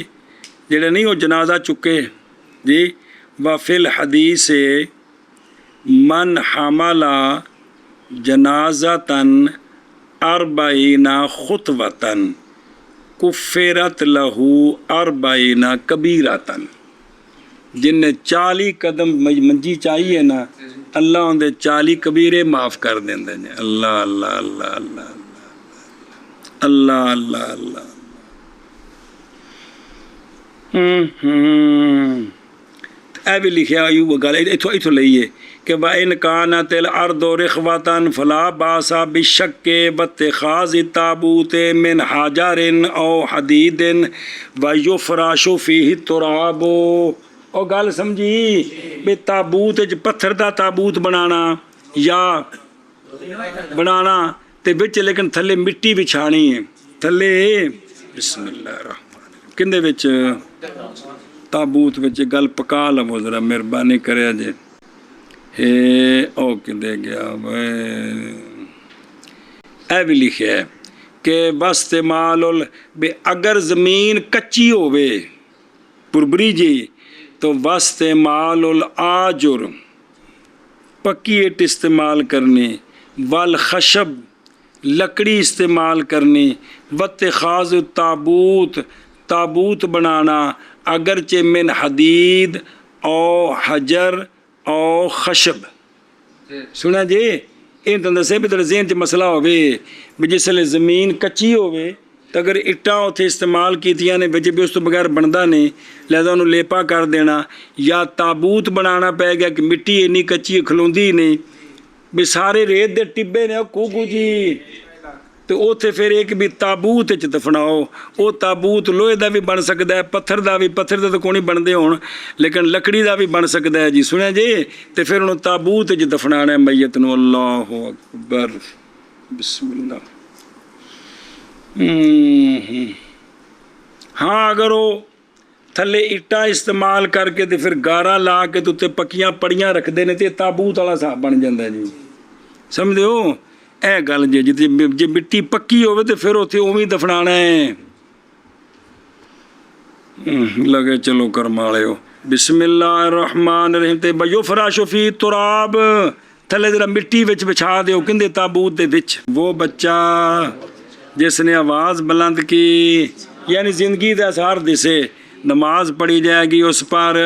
جڑے نہیں وہ جنازہ چکے جی. وفی الحدیث من حمل جنازتاً 40 خطوتاً کفرت لہو 40 کبیرتاً. جن نے 40 قدم منجی چاہیے نا اللہ ان دے 40 کبیرے معاف کر دیں دے. اللہ اللہ اللہ اللہ اللہ اللہ اللہ. اے بھی لکھیا ایوب گل اتھوں لئیے کہ وَإِنْ كَانَتِ الْأَرْضُ رِخْوَةً فَلَا بَأْسَ بِالشَّكِّ وَاتِّخَاذِ التَّابُوتِ مِنْ حَجَرٍ أَوْ حَدِيدٍ وَيُفْرَشُ فِيهِ التُّرَابُ. اور گل سمجھی بھی تابوت پتھر دا تابوت بنانا یا بنانا تے بچ لیکن تھلے مٹی بچھانی ہے تھلے. بسم اللہ الرحمن الرحیم. کندے وچ تابوت وچ گل پکا لو ذرا مہربانی کریا جے. او کدے گیا اے بھی لکھیا ہے کہ واستعمال اگر زمین کچی ہووے پربری جی تو واستعمال الآجر پکی اٹ استعمال کرنی، والخشب لکڑی استعمال کرنی، واتخاذ التابوت تابوت بنانا اگرچہ من حدید او حجر او خشب. سنا جی یہ تو دسے بھی تیرے ذہن چ مسئلہ ہوئے بھی جس لئے زمین کچی ہوئے تو اگر اٹاں اتنے استعمال کیتیاں نے بچے بھی اس تو بغیر بنتا نہیں لہذا انہوں لیپا کر دینا، یا تابوت بنانا پہ گیا کہ مٹی اینی کچی کھلوندی نہیں بھی سارے ریت دے ٹبے نے کوکو جی ਤੇ ਉੱਥੇ ਫਿਰ ਇੱਕ ਵੀ ਤਾਬੂਤ 'ਚ ਦਫਨਾਓ। ਉਹ ਤਾਬੂਤ ਲੋਹੇ ਦਾ ਵੀ ਬਣ ਸਕਦਾ ਹੈ, ਪੱਥਰ ਦਾ ਵੀ, ਪੱਥਰ ਦੇ ਤਾਂ ਕੋਈ ਨਹੀਂ ਬਣਦੇ ਹੋਣ, ਲੇਕਿਨ ਲੱਕੜੀ ਦਾ ਵੀ ਬਣ ਸਕਦਾ ਹੈ ਜੀ, ਸੁਣਿਆ ਜੀ। ਤੇ ਫਿਰ ਉਹਨੂੰ ਤਾਬੂਤ 'ਚ ਦਫਨਾਣਾ ਮਈਤ ਨੂੰ। ਅੱਲਾਹੁ ਅਕਬਰ, ਬਿਸਮਿਲ੍ਲਾ। ਹਾਂ, ਅਗਰ ਉਹ ਥੱਲੇ ਇੱਟਾਂ ਇਸਤੇਮਾਲ ਕਰਕੇ ਤੇ ਫਿਰ ਗਾਰਾ ਲਾ ਕੇ ਤੇ ਉੱਤੇ ਪੱਕੀਆਂ ਪੜੀਆਂ ਰੱਖਦੇ ਨੇ ਤੇ ਤਾਬੂਤ ਵਾਲਾ ਹਿਸਾਬ ਬਣ ਜਾਂਦਾ ਜੀ, ਸਮਝਿਓ ਇਹ ਗੱਲ। ਜੇ ਮਿੱਟੀ ਪੱਕੀ ਹੋਵੇ ਤੇ ਫਿਰ ਉੱਥੇ ਉਵੇਂ ਦਫਨਾਣਾ ਹੈ। ਲਗੇ ਚਲੋ ਕਰਮ ਵਾਲਿਓ। ਬਿਸਮਿਲ੍ਲਾਹਿਰ-ਰਹਿਮਾਨਿਰ-ਰਹੀਮ। ਤੇ ਬਯੋ ਫਰਾਸ਼ੋ ਫੀ ਤੁਰਾਬ, ਥੱਲੇ ਜਰਾ ਮਿੱਟੀ ਵਿੱਚ ਵਿਛਾ ਦਿਓ ਕਹਿੰਦੇ ਤਾਬੂਤ ਦੇ ਵਿੱਚ। ਉਹ ਬੱਚਾ ਜਿਸ ਨੇ ਆਵਾਜ਼ ਬੁਲੰਦ ਕੀ, یعنی زندگی کا اثار دسے، نماز پڑھی جائے گی اس پر،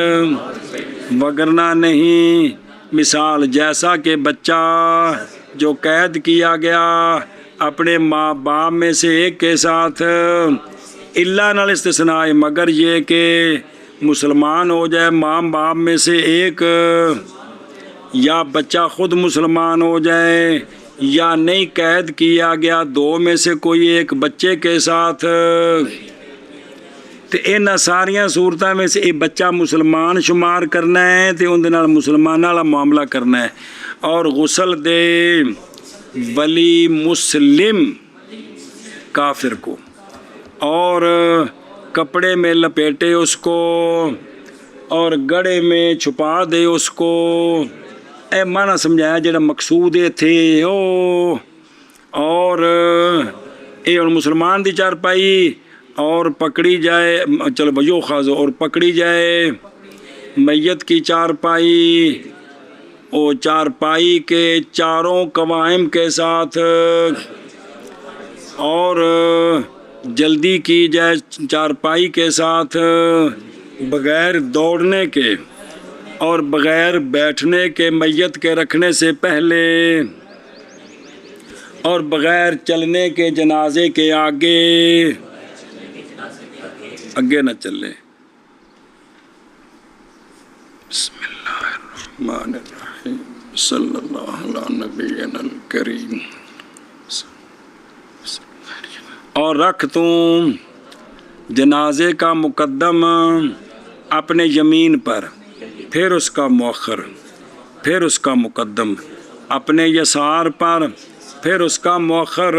وگرنہ نہیں۔ مثال جیسا کہ بچہ جو قید کیا گیا اپنے ماں باپ میں سے ایک کے ساتھ، اللہ نال استثناء ہے، مگر یہ کہ مسلمان ہو جائے ماں باپ میں سے ایک، یا بچہ خود مسلمان ہو جائے، یا نہیں قید کیا گیا دو میں سے کوئی ایک بچے کے ساتھ۔ تو انہاں ساریاں صورتوں میں سے یہ بچہ مسلمان شمار کرنا ہے تو اندر نال مسلمانوں والا معاملہ کرنا ہے، اور غسل دے ولی مسلم کافر کو، اور کپڑے میں لپیٹے اس کو، اور گڑھے میں چھپا دے اس کو۔ اے معنی سمجھایا جڑا مقصود تھے او، اور اے اور مسلمان دی چارپائی اور پکڑی جائے، چلو بھائیو خاص، اور پکڑی جائے میت کی چارپائی، او چارپائی کے چاروں قوائم کے ساتھ، اور جلدی کی جائے چارپائی کے ساتھ، بغیر دوڑنے کے اور بغیر بیٹھنے کے میت کے رکھنے سے پہلے، اور بغیر چلنے کے جنازے کے آگے نہ چلے۔ بسم اللہ الرحمن الرحیم، صلی اللہ علی نبینا الکریم۔ اور رکھ تم جنازے کا مقدم اپنے یمین پر، پھر اس کا مؤخر، پھر اس کا مقدم اپنے یسار پر، پھر اس کا مؤخر،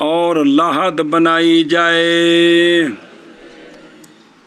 اور لحد بنائی جائے۔